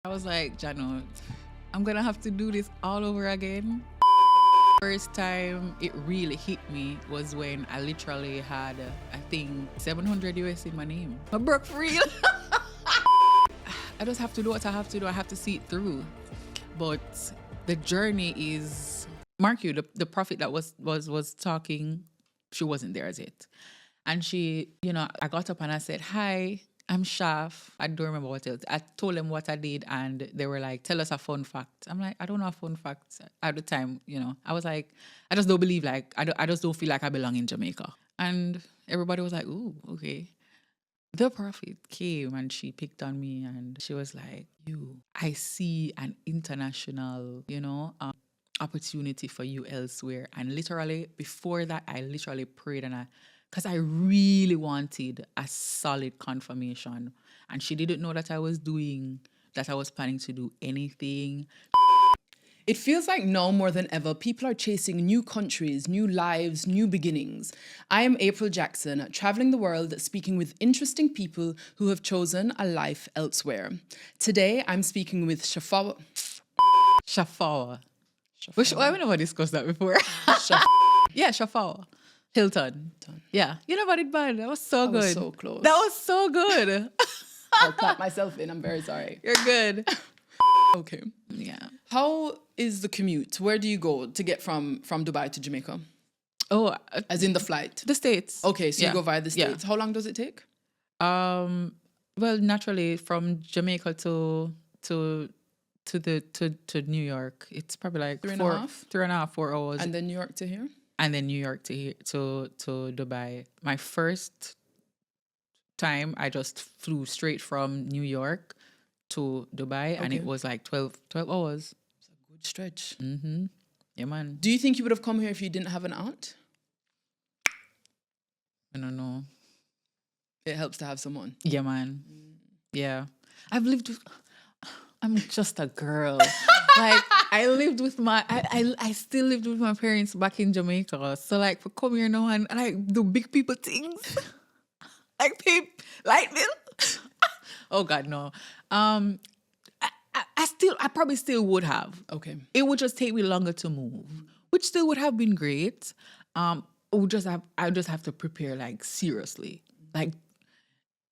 I was like, Jano, I'm gonna have to do this all over again. First time it really hit me was when I literally had, I think, 700 US in my name. I broke for real. I just have to do what I have to do. I have to see it through. But the journey is, mark you, the prophet that was talking, she wasn't there as yet. And she, I got up and I said, hi, I'm Shaf. I don't remember what else. I told them what I did and they were like, tell us a fun fact. I'm like, I don't know a fun fact at the time, I was like, I just don't believe, I just don't feel like I belong in Jamaica. And everybody was like, ooh, okay. The prophet came and she picked on me and she was like, I see an international, opportunity for you elsewhere. And literally before that, I literally prayed because I really wanted a solid confirmation. And she didn't know that I was planning to do anything. It feels like now more than ever, people are chasing new countries, new lives, new beginnings. I am April Jackson, traveling the world, speaking with interesting people who have chosen a life elsewhere. Today, I'm speaking with Shafawa. I've never discussed that before. Yeah, Shafawa. Hilton. Yeah. You never did bad. That was so good. Was so close. That was so good. I'll clap myself in. I'm very sorry. You're good. Okay. Yeah. How is the commute? Where do you go to get from Dubai to Jamaica? Oh, as in the flight? The States. Okay, so you go via the States. How long does it take? Well, naturally from Jamaica to New York, it's probably like 3.5, 4 hours. And then New York to here? And then New York to Dubai. My first time, I just flew straight from New York to Dubai, and it was like 12 hours. It's a good stretch. Mm-hmm. Yeah, man. Do you think you would have come here if you didn't have an aunt? I don't know. It helps to have someone. Yeah, man. Yeah. I'm just a girl. Like, I lived with I still lived with my parents back in Jamaica. So, like, for come here now and like do big people things. Like, pay light bill. Oh, God, no. I probably still would have. Okay. It would just take me longer to move, which still would have been great. I would just have to prepare, like, seriously. Like,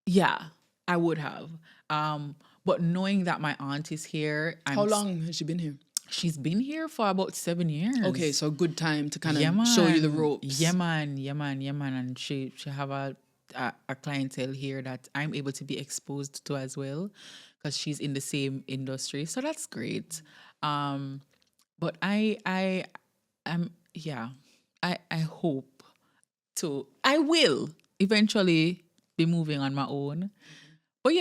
yeah, I would have. But knowing that my aunt is here. How long has she been here? She's been here for about 7 years. Okay, so a good time to kind of show you the ropes. Yeah, man. And she have a clientele here that I'm able to be exposed to as well because she's in the same industry. So that's great. But I hope I will eventually be moving on my own. But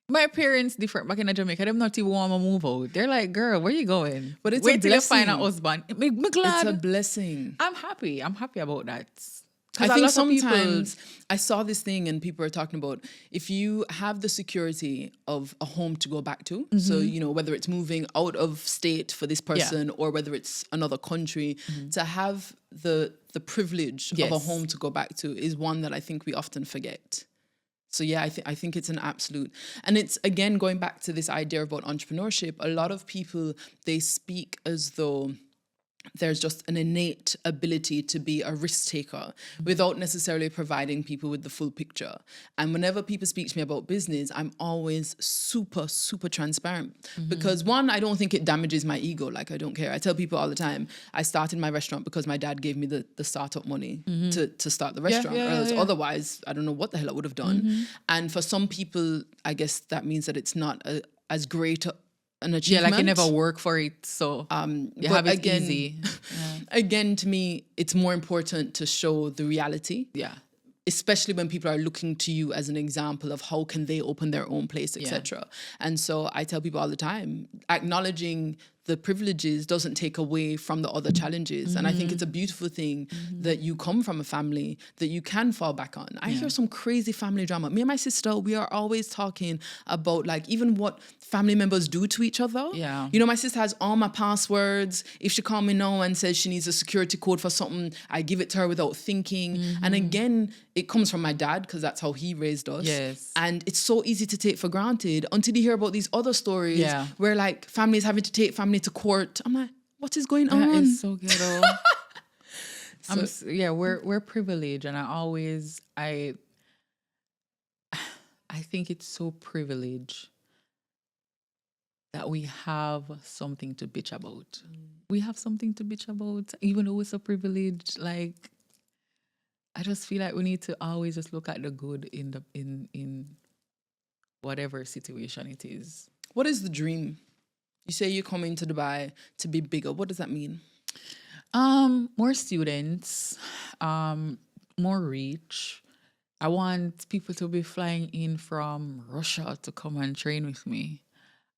my parents different back in Jamaica. Them not even want to move out. They're like, girl, where you going? But it's wait a till blessing. you find a husband. Me glad. It's a blessing. I'm happy about that. I think sometimes I saw this thing and people are talking about if you have the security of a home to go back to, so, whether it's moving out of state for this person or whether it's another country, to have the privilege of a home to go back to is one that I think we often forget. So yeah, I think it's an absolute, and it's again going back to this idea about entrepreneurship. A lot of people, they speak as though there's just an innate ability to be a risk taker without necessarily providing people with the full picture. And whenever people speak to me about business, I'm always super, super transparent because one, I don't think it damages my ego. Like, I don't care. I tell people all the time, I started my restaurant because my dad gave me the startup money to start the restaurant. Otherwise, I don't know what the hell I would have done. And for some people, I guess that means that it's not as great an achievement. Yeah, like you never work for it, so you have it easy. Again, to me, it's more important to show the reality. Yeah. Especially when people are looking to you as an example of how can they open their own place, etc. And so I tell people all the time, acknowledging the privileges doesn't take away from the other challenges. And I think it's a beautiful thing that you come from a family that you can fall back on. I hear some crazy family drama. Me and my sister, we are always talking about like even what family members do to each other. Yeah. You know, my sister has all my passwords. If she call me now and says she needs a security code for something, I give it to her without thinking. And again, it comes from my dad because that's how he raised us. Yes. And it's so easy to take for granted until you hear about these other stories where like families having to take family to court. I'm like, what is going on? That is so ghetto. We're privileged, and I think it's so privileged that we have something to bitch about. We have something to bitch about, even though we're so privileged. Like, I just feel like we need to always just look at the good in whatever situation it is. What is the dream? You say you're coming to Dubai to be bigger. What does that mean? More students, more reach. I want people to be flying in from Russia to come and train with me.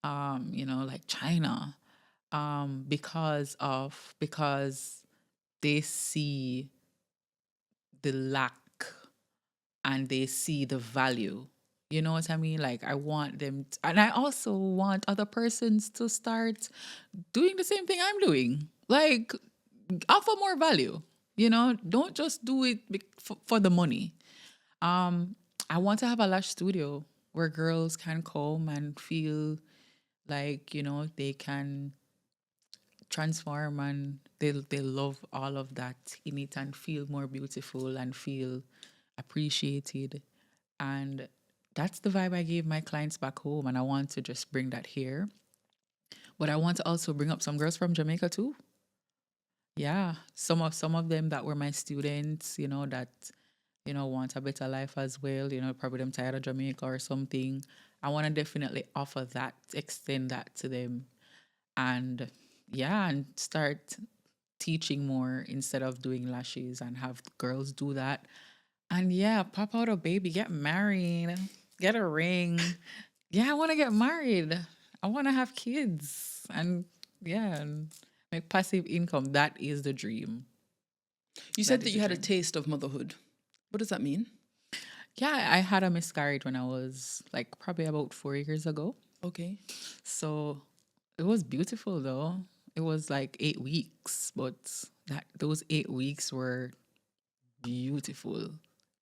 Like China, because they see the lack and they see the value. You know what I mean? Like, I want them and I also want other persons to start doing the same thing I'm doing. Like, offer more value. You know, don't just do it for the money. I want to have a lash studio where girls can come and feel like, you know, they can transform and they love all of that in it and feel more beautiful and feel appreciated. And that's the vibe I gave my clients back home, and I want to just bring that here. But I want to also bring up some girls from Jamaica too. Yeah, some of them that were my students, you know, that, you know, want a better life as well, you know, probably them tired of Jamaica or something. I want to definitely offer that, extend that to them, and start teaching more instead of doing lashes and have girls do that. And pop out a baby, get married, get a ring. I want to get married. I want to have kids and make passive income. That is the dream. You said that you had a taste of motherhood. What does that mean? Yeah, I had a miscarriage when I was like probably about 4 years ago. Okay. So it was beautiful though. It was like 8 weeks, but those 8 weeks were beautiful.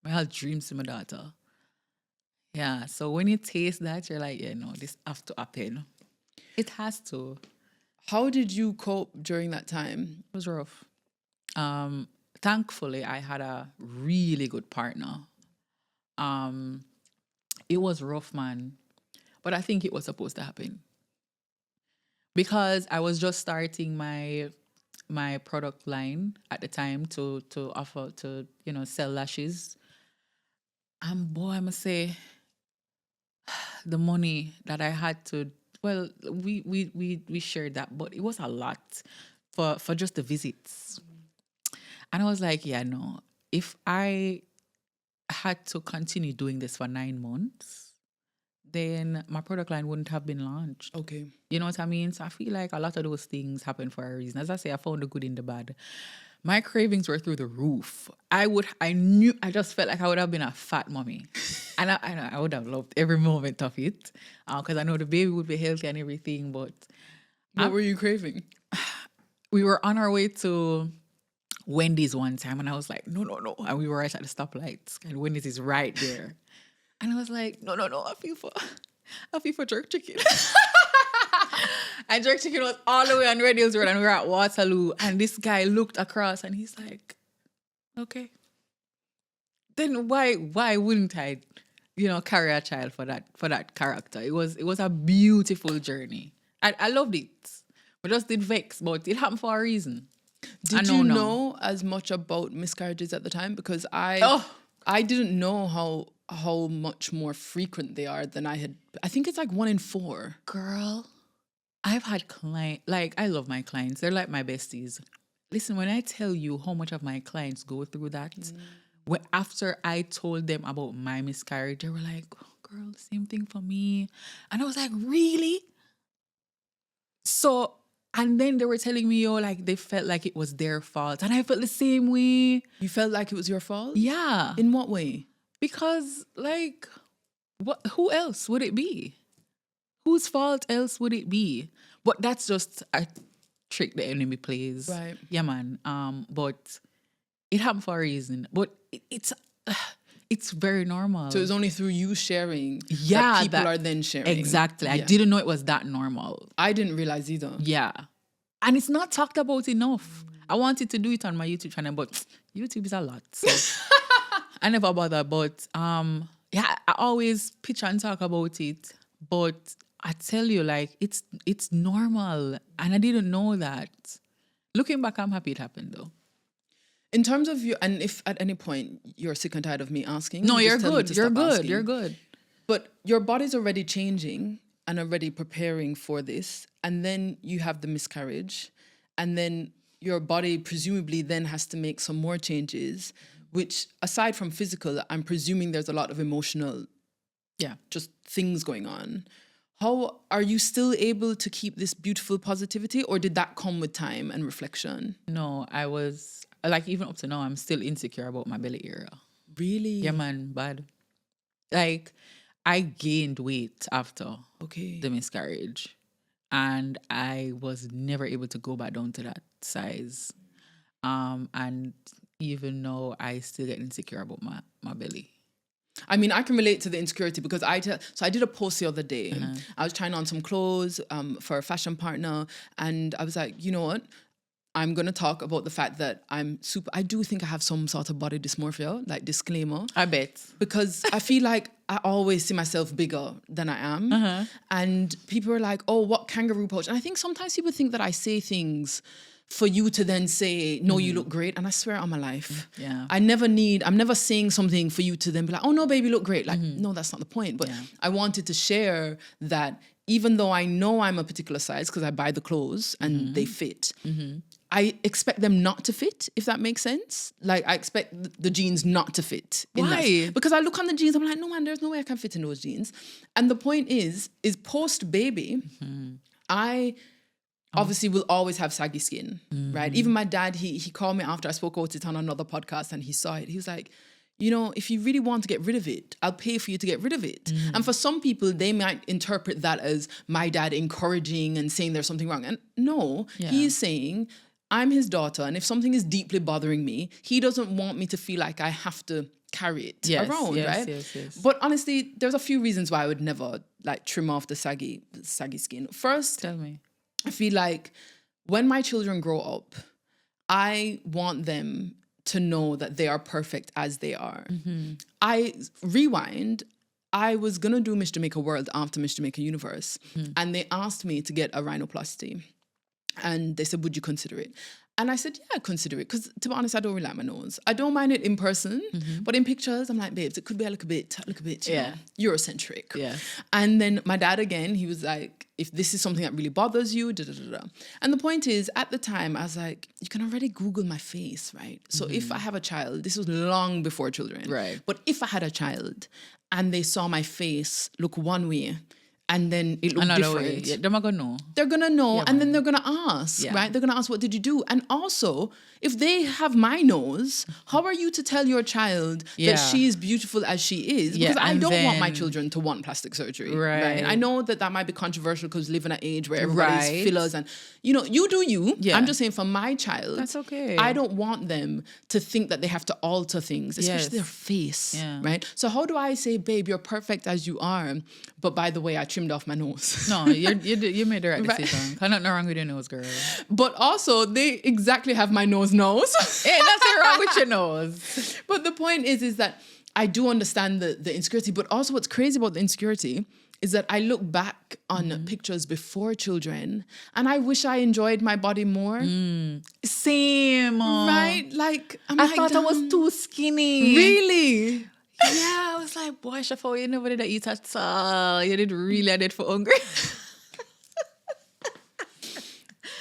I had dreams to my daughter. Yeah, so when you taste that, you're like, this has to happen. It has to. How did you cope during that time? It was rough. Thankfully, I had a really good partner. It was rough, man. But I think it was supposed to happen. Because I was just starting my product line at the time to offer to, sell lashes. And boy, I must say, the money that I had to, well, we shared that, but it was a lot for just the visits. And I was like, if I had to continue doing this for 9 months, then my product line wouldn't have been launched. Okay. You know what I mean? So I feel like a lot of those things happen for a reason. As I say, I found the good in the bad. My cravings were through the roof. I just felt like I would have been a fat mommy. And I would have loved every moment of it. Because I know the baby would be healthy and everything, but... What were you craving? We were on our way to Wendy's one time, and I was like, no. And we were right at the stoplights, and Wendy's is right there. And I was like, no, I feel for jerk chicken. And jerk chicken was all the way on Red Hills Road, and we were at Waterloo. And this guy looked across, and he's like, okay. Then why wouldn't I, carry a child for that character? It was a beautiful journey. I loved it. We just did vex, but it happened for a reason. Did you know as much about miscarriages at the time? Because I didn't know how much more frequent they are than I had. I think it's like 1 in 4. Girl, I've had clients, like, I love my clients. They're like my besties. Listen, when I tell you how much of my clients go through that, after I told them about my miscarriage, they were like, oh, girl, the same thing for me. And I was like, really? So And then they were telling me, like they felt like it was their fault. And I felt the same way. You felt like it was your fault? Yeah. In what way? Because like, who else would it be? Whose fault else would it be? But that's just a trick the enemy plays. Right. Yeah, man. But it happened for a reason. But it's very normal. So it's only through you sharing that people are then sharing. Exactly. Yeah. I didn't know it was that normal. I didn't realize either. Yeah. And it's not talked about enough. I wanted to do it on my YouTube channel, but YouTube is a lot. So I never bother. But yeah, I always pitch and talk about it. But I tell you, like, it's normal. And I didn't know that. Looking back, I'm happy it happened though. In terms of you, and if at any point you're sick and tired of me asking. No, you're just tell me good. to You're stop good. asking. You're good. But your body's already changing and already preparing for this. And then you have the miscarriage. And then your body presumably then has to make some more changes, which aside from physical, I'm presuming there's a lot of emotional, just things going on. How are you still able to keep this beautiful positivity, or did that come with time and reflection? No, I was, like, even up to now, I'm still insecure about my belly area. Really? Yeah, man, bad. Like, I gained weight after the miscarriage. And I was never able to go back down to that size. And even now, I still get insecure about my belly. I mean, I can relate to the insecurity because I did a post the other day. I was trying on some clothes for a fashion partner. And I was like, you know what? I'm going to talk about the fact that I do think I have some sort of body dysmorphia, like disclaimer. I bet. Because I feel like I always see myself bigger than I am. And people are like, oh, what kangaroo pouch? And I think sometimes people think that I say things for you to then say, no, you look great. And I swear on my life, I'm never saying something for you to then be like, oh no, baby, you look great. Like, no, that's not the point. But I wanted to share that even though I know I'm a particular size because I buy the clothes and they fit, I expect them not to fit, if that makes sense. Like, I expect the jeans not to fit. Why? Because I look on the jeans, I'm like, no, man, there's no way I can fit in those jeans. And the point is post-baby, I obviously will always have saggy skin, right? Even my dad, he called me after I spoke about it on another podcast and he saw it. He was like, you know, if you really want to get rid of it, I'll pay for you to get rid of it. And for some people, they might interpret that as my dad encouraging and saying there's something wrong. And no, he's saying, I'm his daughter, and if something is deeply bothering me, he doesn't want me to feel like I have to carry it around, right? Yes. But honestly, there's a few reasons why I would never like trim off the saggy skin. First, Tell me. I feel like when my children grow up, I want them to know that they are perfect as they are. I was gonna do Miss Jamaica World after Miss Jamaica Universe, and they asked me to get a rhinoplasty. And they said, would you consider it? And I said, yeah, I'd consider it. Because to be honest, I don't really like my nose. I don't mind it in person, but in pictures, I'm like, babes, it could be a little bit, you know, Eurocentric. Yeah. And then my dad, again, he was like, if this is something that really bothers you, And the point is, at the time, I was like, you can already Google my face, right? So if I have a child, this was long before children. Right. But if I had a child and they saw my face look one way, and then it looked different. Way. Yeah, they're not gonna know. They're gonna know, and then they're gonna ask, right? They're gonna ask, what did you do? And also, if they have my nose, how are you to tell your child that she is beautiful as she is? Because I don't want my children to want plastic surgery, right? I know that might be controversial because we live in an age where everybody's fillers and, you know, you do you. Yeah. I'm just saying for my child, that's okay. I don't want them to think that they have to alter things, especially their face, right? So how do I say, babe, you're perfect as you are, but by the way, I trimmed off my nose? No, you made the right decision. Right. Nothing wrong with your nose, girl. But also, they exactly have my nose. Ain't nothing wrong with your nose. But the point is that I do understand the insecurity, but also what's crazy about the insecurity is that I look back on pictures before children and I wish I enjoyed my body more. Same. Right? Like, I thought I was too skinny. Really? Yeah, I was like, boy, Shafo, you never did eat at all. You did really, I did for hungry.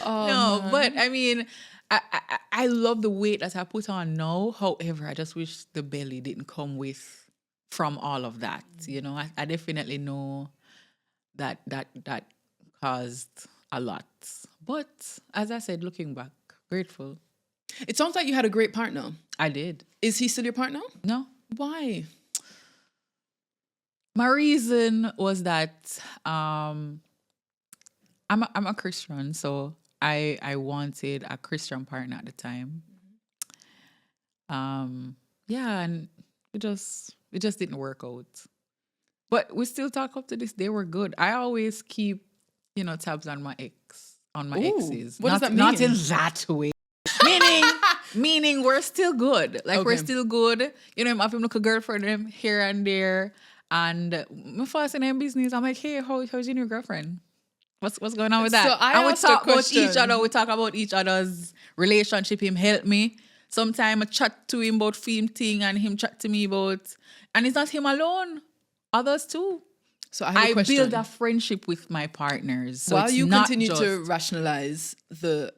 No, but I mean, I love the weight that I put on now. However, I just wish the belly didn't come from all of that. You know, I definitely know that caused a lot. But as I said, looking back, grateful. It sounds like you had a great partner. I did. Is he still your partner? No. Why? My reason was that I'm a Christian, so I wanted a Christian partner at the time. Yeah, and it just didn't work out. But we still talk up to this day. We're good. I always keep, tabs on my exes. What does that mean? Not in that way. meaning we're still good. Like we're still good. I'm having like a girlfriend them here and there. And my first in them business, I'm like, hey, how's your new girlfriend? What's going on with that? So I and we asked talk a question. about each other. We talk about each other's relationship. Him help me. Sometimes I chat to him about film thing and him chat to me about, and it's not him alone. Others too. So I have a question. Build a friendship with my partners. So while it's you not continue just to rationalize the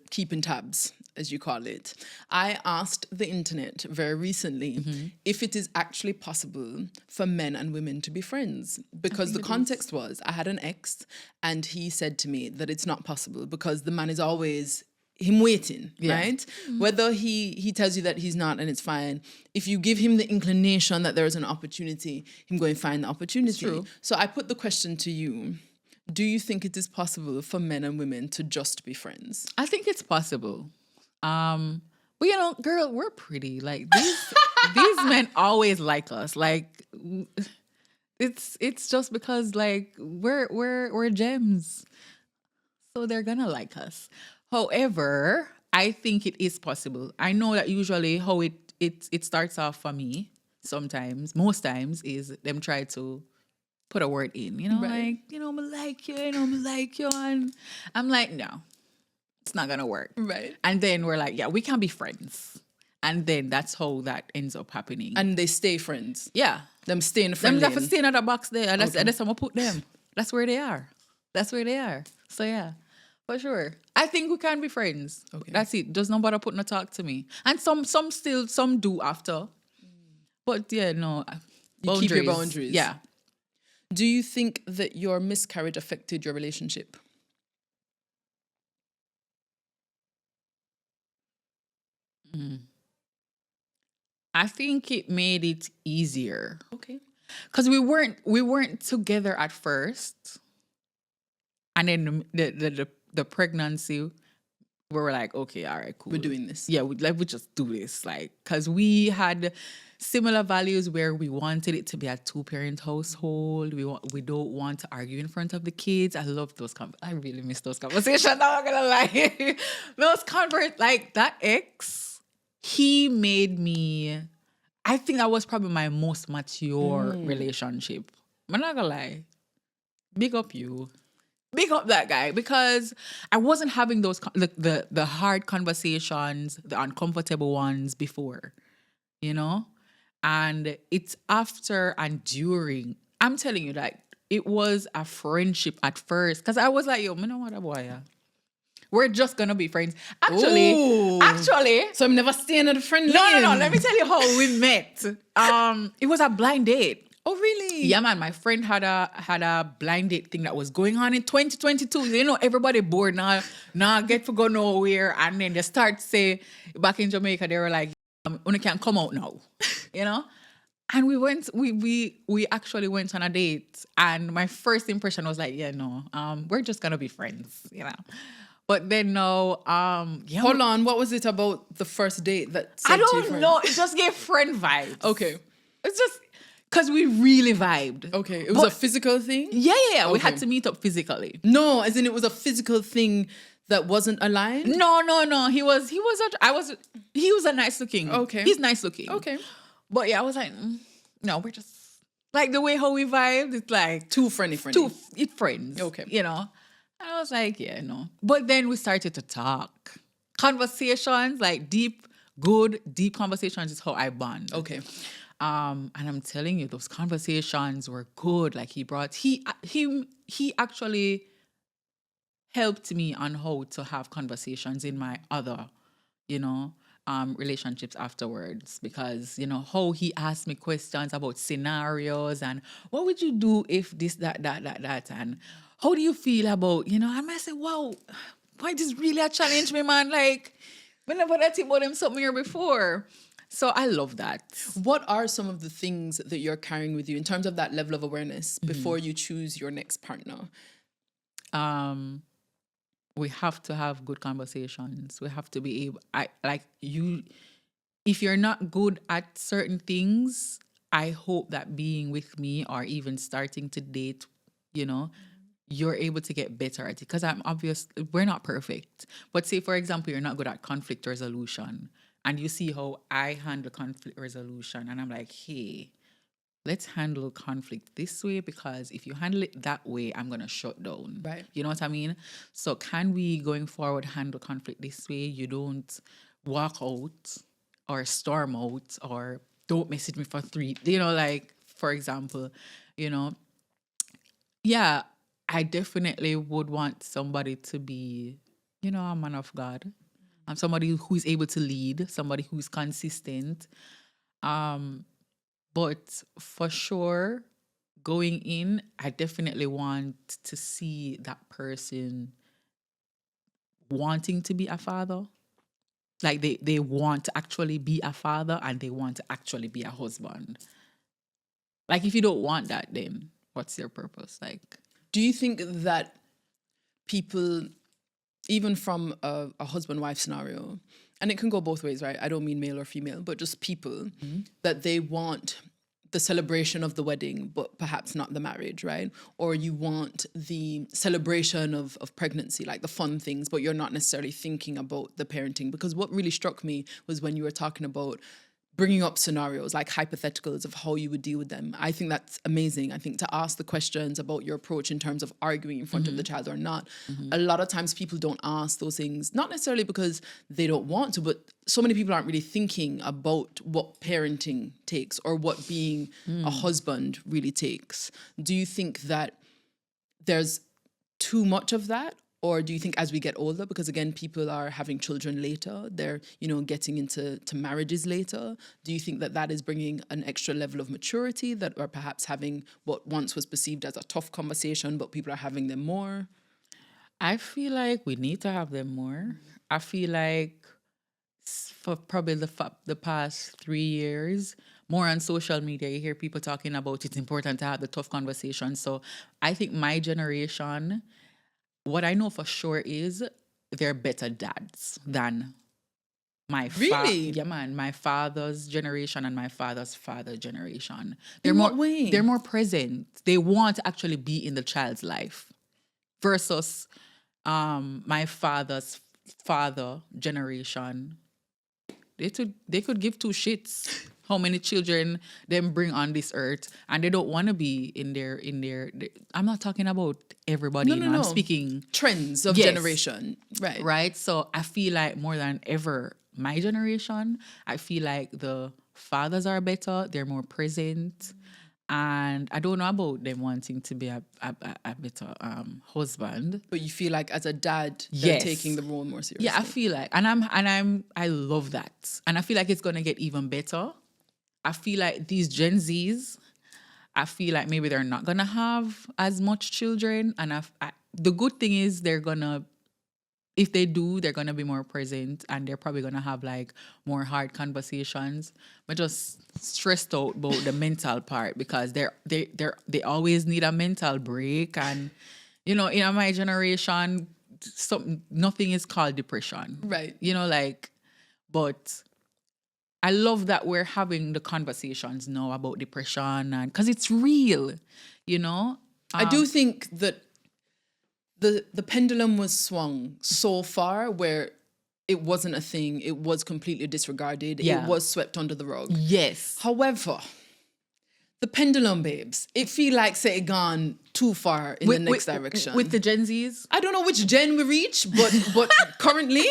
keeping tabs, as you call it, I asked the internet very recently if it is actually possible for men and women to be friends. Because the context was, I had an ex and he said to me that it's not possible because the man is always him waiting, right? Whether he tells you that he's not and it's fine. If you give him the inclination that there is an opportunity, him go and find the opportunity. True. So I put the question to you. Do you think it is possible for men and women to just be friends? I think it's possible. But girl, we're pretty. Like these men always like us. Like it's just because like we're gems. So they're gonna like us. However, I think it is possible. I know that usually how it starts off for me sometimes, most times, is them try to put a word in, Right. like, I like you, I like you. And I'm like, no, it's not going to work. Right. And then we're like, yeah, we can be friends. And then that's how that ends up happening. And they stay friends. Yeah. Them stay in the Them friend have to lane. stay in that box there. And that's I'm going to put them. That's where they are. So yeah, for sure. I think we can be friends. Okay. That's it. Does not bother putting a talk to me. And some do after. But yeah, no. You keep your boundaries. Yeah. Do you think that your miscarriage affected your relationship? I think it made it easier. Okay. Because we weren't together at first. And then the pregnancy, we were like, okay, all right, cool. We're doing this. Yeah, we just do this. Like, because we had similar values where we wanted it to be a 2-parent household. We don't want to argue in front of the kids. I love those I really miss those conversations. I'm not gonna lie. Like that ex, he made me, I think that was probably my most mature relationship. I'm not gonna lie. Big up you. Big up that guy, because I wasn't having those the hard conversations, the uncomfortable ones before, and it's after and during. I'm telling you that it was a friendship at first, because I was like, yo, me know what a boy, yeah. We're just gonna be friends. Actually, so I'm never staying at a friend no. lane. Let me tell you how we met. It was a blind date. Oh, really? Yeah, man. My friend had a blind date thing that was going on in 2022. Everybody bored now get to go nowhere. And then they start to say, back in Jamaica, they were like, "You can't come out now," And we actually went on a date. And my first impression was like, yeah, no, we're just gonna be friends, But then no, yeah. Hold on, what was it about the first date that said I to your don't friend? know. It just gave friend vibes. Okay. It's just because we really vibed. Okay. It was a physical thing? Yeah. We Okay. had to meet up physically. No, as in it was a physical thing that wasn't aligned? No. He was a nice looking. Okay. He's nice looking. Okay. But yeah, I was like, no, we're just like the way how we vibed. It's like Too friendly. it's friends. Okay. And I was like, yeah, no. But then we started to talk. Conversations, like deep conversations is how I bond. Okay. And I'm telling you, those conversations were good. Like he actually helped me on how to have conversations in my other, relationships afterwards, because how he asked me questions about scenarios and what would you do if this, that, and how do you feel about, you know, I might say, wow, why this really a challenge me, man? Like, whenever I think about them something here before. So I love that. What are some of the things that you're carrying with you in terms of that level of awareness before you choose your next partner? We have to have good conversations. We have to be able, if you're not good at certain things, I hope that being with me or even starting to date, you know, you're able to get better at it. Because we're not perfect. But say, for example, you're not good at conflict resolution and you see how I handle conflict resolution and I'm like, hey, let's handle conflict this way, because if you handle it that way, I'm going to shut down. Right. You know what I mean? So can we, going forward, handle conflict this way? You don't walk out or storm out or don't message me for 3, you know, like, for example, you know, yeah, I definitely would want somebody to be, you know, a man of God. I'm somebody who is able to lead, somebody who's consistent. But for sure, going in, I definitely want to see that person wanting to be a father. Like they want to actually be a father and they want to actually be a husband. Like, if you don't want that, then what's your purpose? Like, do you think that people, even from a husband-wife scenario, and it can go both ways, right? I don't mean male or female, but just people, that they want the celebration of the wedding, but perhaps not the marriage, right? Or you want the celebration of pregnancy, like the fun things, but you're not necessarily thinking about the parenting. Because what really struck me was when you were talking about bringing up scenarios, like hypotheticals of how you would deal with them. I think that's amazing. I think to ask the questions about your approach in terms of arguing in front of the child or not. A lot of times people don't ask those things, not necessarily because they don't want to, but so many people aren't really thinking about what parenting takes or what being a husband really takes. Do you think that there's too much of that? Or do you think as we get older, because again, people are having children later, they're, you know, getting into marriages later. Do you think that that is bringing an extra level of maturity, that are perhaps having what once was perceived as a tough conversation, but people are having them more? I feel like we need to have them more. I feel like for probably the past 3 years, more on social media, you hear people talking about it's important to have the tough conversations. So I think my generation, what I know for sure is they're better dads than my Really? Yeah, man. My father's generation and my father's father generation. In what way? They're more present. They want to actually be in the child's life versus my father's father generation. They could give 2 shits how many children them bring on this earth, and they don't want to be in their. I'm not talking about everybody. No. I'm speaking trends of generation, right? Right. So I feel like more than ever, my generation, I feel like the fathers are better. They're more present. And I don't know about them wanting to be a better husband. But you feel like as a dad, they're taking the role more seriously. Yeah, I feel like, I love that, and I feel like it's gonna get even better. I feel like these Gen Zs, I feel like maybe they're not gonna have as much children, and the good thing is they're gonna. If they do, they're gonna be more present, and they're probably gonna have like more hard conversations. But just stressed out about the mental part, because they always need a mental break, and you know, in my generation, nothing is called depression, right? You know, like, but I love that we're having the conversations now about depression, and because it's real, you know. I do think that the pendulum was swung so far where it wasn't a thing. It was completely disregarded. Yeah. It was swept under the rug. Yes. However, the pendulum, babes, it feel like say it gone too far in the next direction. With the Gen Zs? I don't know which gen we reach, but currently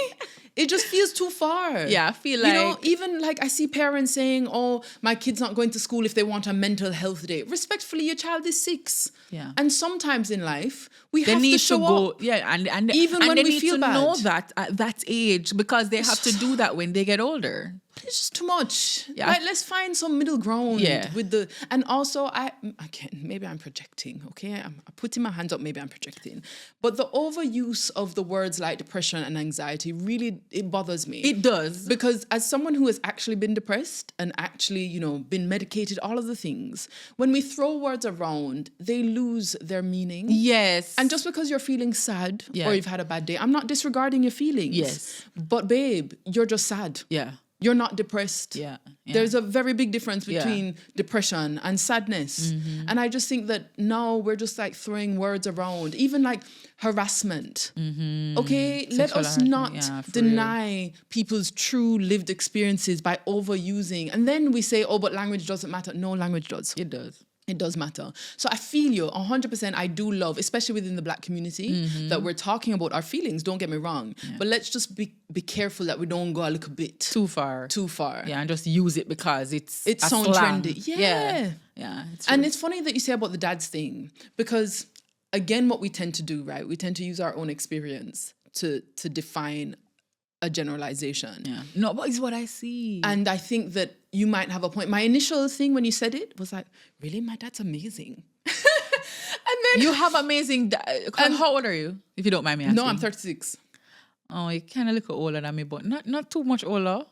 it just feels too far. Yeah, I feel like... You know, even like I see parents saying, oh, my kid's not going to school if they want a mental health day. Respectfully, your child is 6. Yeah. And sometimes in life, we they have need to show go, up. Yeah, and even and when they we need feel to bad. know that at that age, because they have to do that when they get older. It's just too much. Yeah. Like, let's find some middle ground with the, and also maybe I'm projecting, okay? I'm putting my hands up, maybe I'm projecting. But the overuse of the words like depression and anxiety really, it bothers me. It does. Because as someone who has actually been depressed and actually, you know, been medicated, all of the things, when we throw words around, they lose their meaning. Yes. And just because you're feeling sad or you've had a bad day, I'm not disregarding your feelings. Yes. But babe, you're just sad. Yeah. You're not depressed. Yeah. There's a very big difference between depression and sadness. Mm-hmm. And I just think that now we're just like throwing words around, even like harassment. Mm-hmm. Okay, let us not deny people's true lived experiences by overusing. And then we say, oh, but language doesn't matter. No, language does. It does. It does matter. So I feel you 100%. I do love, especially within the Black community, that we're talking about our feelings. Don't get me wrong. Yeah. But let's just be careful that we don't go a little bit too far. Yeah, and just use it because it sounds trendy. Yeah. And it's funny that you say about the dads thing, because again, what we tend to do, right? We tend to use our own experience to define a generalization. Yeah. No, but it's what I see. And I think that you might have a point. My initial thing when you said it was like, really? My dad's amazing. And then you have amazing how old are you? If you don't mind me asking. No, I'm 36. Oh, you kind of look older than me, but not too much older.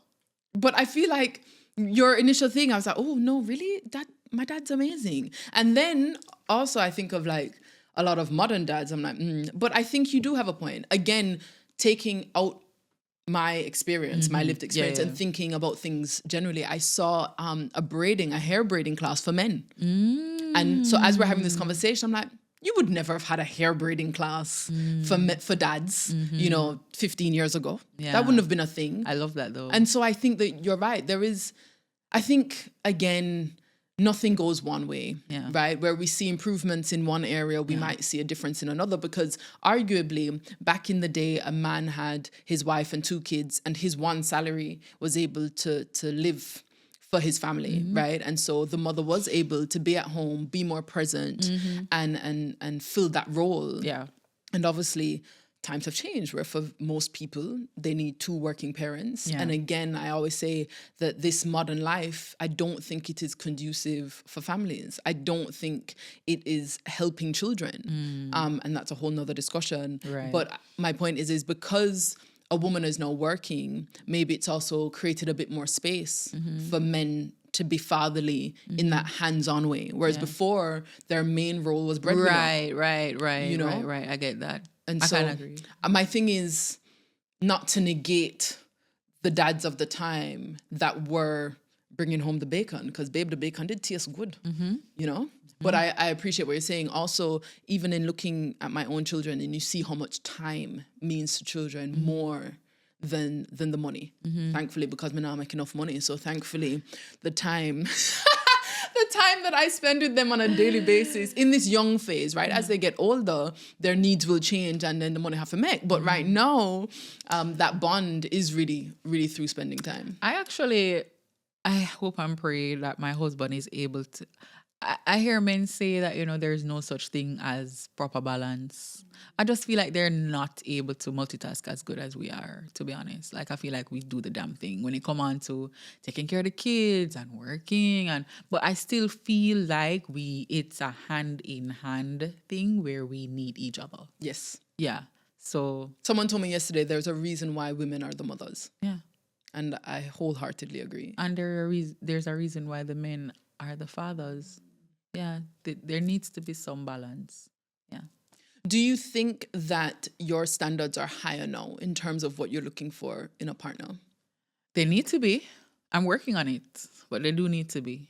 But I feel like your initial thing, I was like, oh no, really? My dad's amazing. And then also I think of like a lot of modern dads. I'm like, but I think you do have a point. Again, taking out my experience, my lived experience, and thinking about things generally. I saw a hair braiding class for men. And so as we're having this conversation, I'm like, you would never have had a hair braiding class for dads, 15 years ago. Yeah. That wouldn't have been a thing. I love that though. And so I think that you're right. I think, again, nothing goes one way, right? Where we see improvements in one area, we might see a difference in another, because arguably back in the day, a man had his wife and 2 kids and his one salary was able to live for his family, right? And so the mother was able to be at home, be more present and fill that role. Yeah. And obviously times have changed where for most people, they need 2 working parents. Yeah. And again, I always say that this modern life, I don't think it is conducive for families. I don't think it is helping children. And that's a whole nother discussion. Right. But my point is because a woman is now working, maybe it's also created a bit more space for men to be fatherly in that hands-on way. Whereas before, their main role was breadwinner. Right. Right. I get that. And I so kind of agree. My thing is not to negate the dads of the time that were bringing home the bacon, because babe, the bacon did taste good, But I appreciate what you're saying. Also, even in looking at my own children, and you see how much time means to children more than the money. Thankfully, because me now make enough money. So thankfully, the time that I spend with them on a daily basis in this young phase, right? As they get older, their needs will change and then the money have to make. But right now, that bond is really, really through spending time. I hope and pray that my husband is able to. I hear men say that, there's no such thing as proper balance. I just feel like they're not able to multitask as good as we are, to be honest. Like, I feel like we do the damn thing when it come on to taking care of the kids and working. But I still feel like it's a hand-in-hand thing where we need each other. Yes. Yeah. So someone told me yesterday there's a reason why women are the mothers. Yeah. And I wholeheartedly agree. And there's a reason why the men are the fathers. Yeah, there needs to be some balance. Yeah. Do you think that your standards are higher now in terms of what you're looking for in a partner? They need to be. I'm working on it, but they do need to be.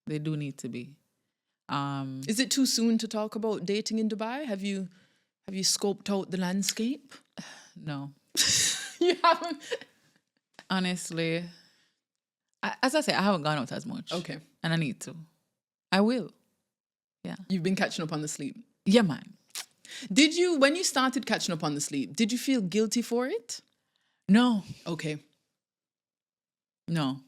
They do need to be. Is it too soon to talk about dating in Dubai? Have you scoped out the landscape? No. You haven't? Honestly, as I say, I haven't gone out as much. Okay. And I need to. I will. Yeah. You've been catching up on the sleep? Yeah, man. When you started catching up on the sleep, did you feel guilty for it? No. Okay. No.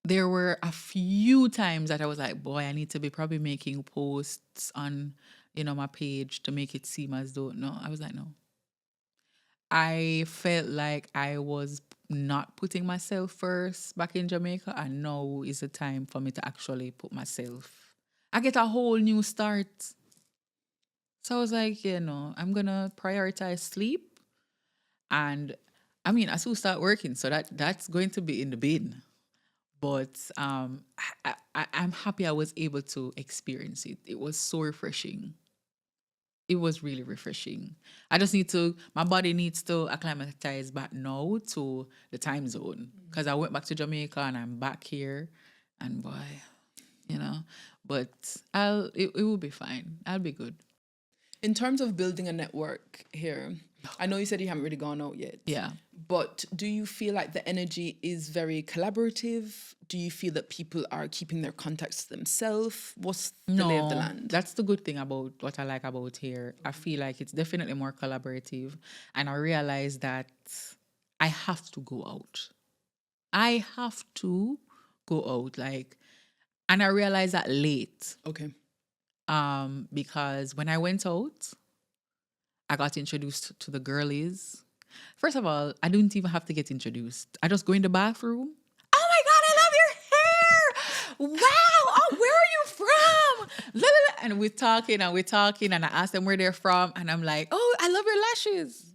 There were a few times that I was like, boy, I need to be probably making posts on, my page to make it seem as though, no. I was like, no. I felt like I was not putting myself first back in Jamaica, and now is the time for me to actually put myself. I get a whole new start. So I was like, I'm gonna prioritize sleep, and I mean, I still start working, so that's going to be in the bin. But I'm happy I was able to experience it. It was so refreshing. It was really refreshing. My body needs to acclimatize back now to the time zone. Because I went back to Jamaica and I'm back here. And boy, but it will be fine. I'll be good. In terms of building a network here, I know you said you haven't really gone out yet. Yeah. But do you feel like the energy is very collaborative? Do you feel that people are keeping their contacts to themselves? What's the lay of the land? That's the good thing about what I like about here. I feel like it's definitely more collaborative. And I realize that I have to go out. I have to go out. And I realized that late. Okay. Because when I went out, I got introduced to the girlies. First of all, I didn't even have to get introduced. I just go in the bathroom. Oh my God, I love your hair. Wow. Oh, where are you from? And we're talking and I ask them where they're from. And I'm like, oh, I love your lashes.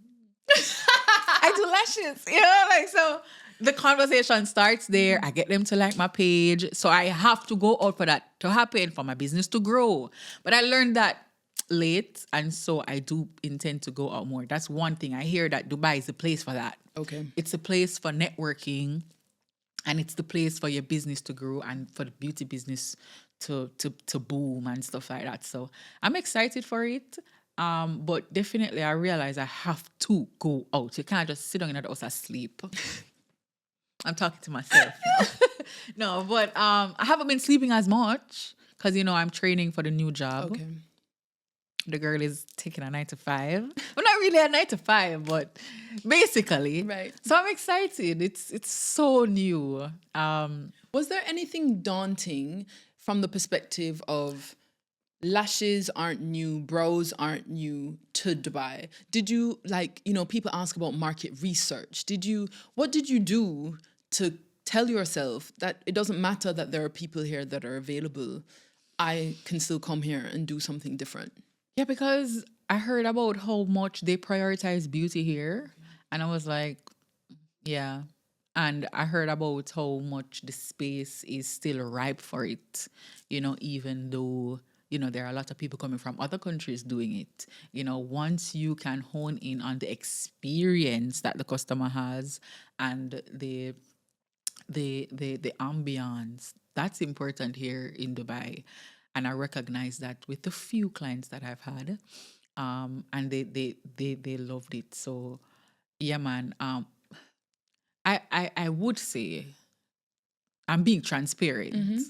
I do lashes. So the conversation starts there. I get them to like my page. So I have to go out for that to happen, for my business to grow. But I learned that late, and so I do intend to go out more. That's one thing. I hear that Dubai is the place for that. Okay. It's a place for networking, and it's the place for your business to grow and for the beauty business to boom and stuff like that. So I'm excited for it. But definitely I realize I have to go out. You can't just sit down in the house and sleep. I'm talking to myself. No, but I haven't been sleeping as much because, I'm training for the new job. Okay. The girl is taking a 9 to 5. Well, not really a 9 to 5, but basically. Right. So I'm excited. It's so new. Was there anything daunting from the perspective of lashes aren't new, brows aren't new to Dubai? Did you, people ask about market research. What did you do to tell yourself that it doesn't matter that there are people here that are available? I can still come here and do something different. Yeah, because I heard about how much they prioritize beauty here. And I was like, yeah. And I heard about how much the space is still ripe for it, even though, there are a lot of people coming from other countries doing it. Once you can hone in on the experience that the customer has and the ambience, that's important here in Dubai. And I recognize that with the few clients that I've had, and they loved it. So, yeah, man. I would say I'm being transparent. Mm-hmm.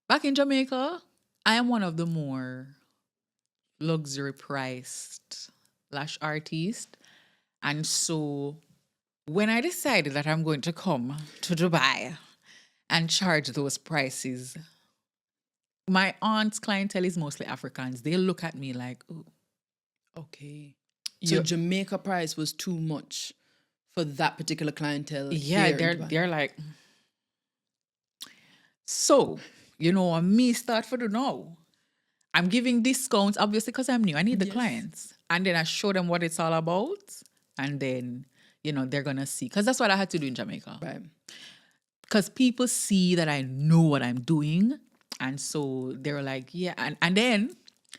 Back in Jamaica, I am one of the more luxury priced lash artists, and so when I decided that I'm going to come to Dubai and charge those prices, my aunt's clientele is mostly Africans. They look at me like, oh, okay. So Jamaica price was too much for that particular clientele. Yeah, they're like, so, me start for the now. I'm giving discounts, obviously, because I'm new. I need the clients. And then I show them what it's all about. And then, they're going to see. Because that's what I had to do in Jamaica. Right. Because people see that I know what I'm doing. And so they're like, yeah. And then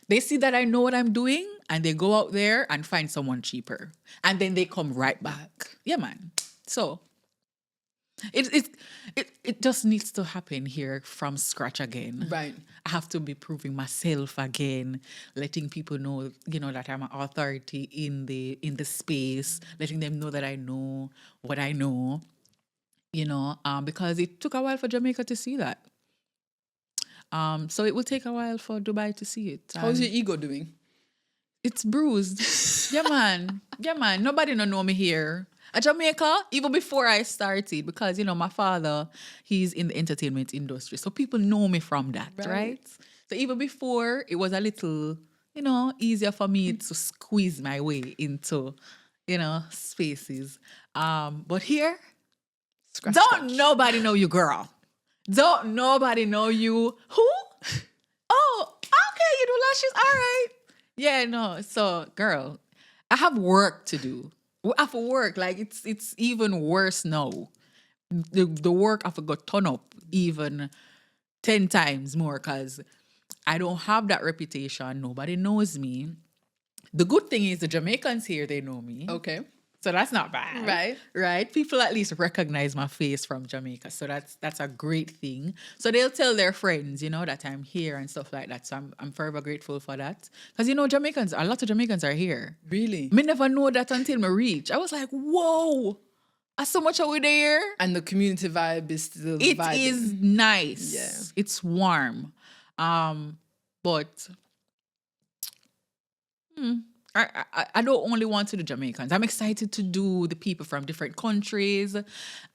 they see that I know what I'm doing and they go out there and find someone cheaper. And then they come right back. Yeah, man. So it just needs to happen here from scratch again. Right. I have to be proving myself again, letting people know, that I'm an authority in the space, letting them know that I know what I know, because it took a while for Jamaica to see that. So it will take a while for Dubai to see it. How's your ego doing? It's bruised. Yeah, man. Yeah, man. Nobody don't know me here. At Jamaica, even before I started, because, my father, he's in the entertainment industry. So people know me from that, right? So even before, it was a little, easier for me to squeeze my way into spaces. But here, Scratch, don't scratch. nobody know you, girl. Don't nobody know you. Who? Oh, okay, you do lashes. All right. Yeah, no. So, girl, I have work to do. I have work. Like it's even worse now. The work I have to go turn up even 10 times more because I don't have that reputation. Nobody knows me. The good thing is the Jamaicans here, they know me. Okay. So that's not bad. Right. Right. People at least recognize my face from Jamaica. So that's a great thing. So they'll tell their friends, that I'm here and stuff like that. So I'm forever grateful for that. Because a lot of Jamaicans are here. Really? Me never know that until me reach. I was like, whoa, I so much over there. And the community vibe is still It vibing. is nice. Yeah. It's warm. But I don't only want to do Jamaicans. I'm excited to do the people from different countries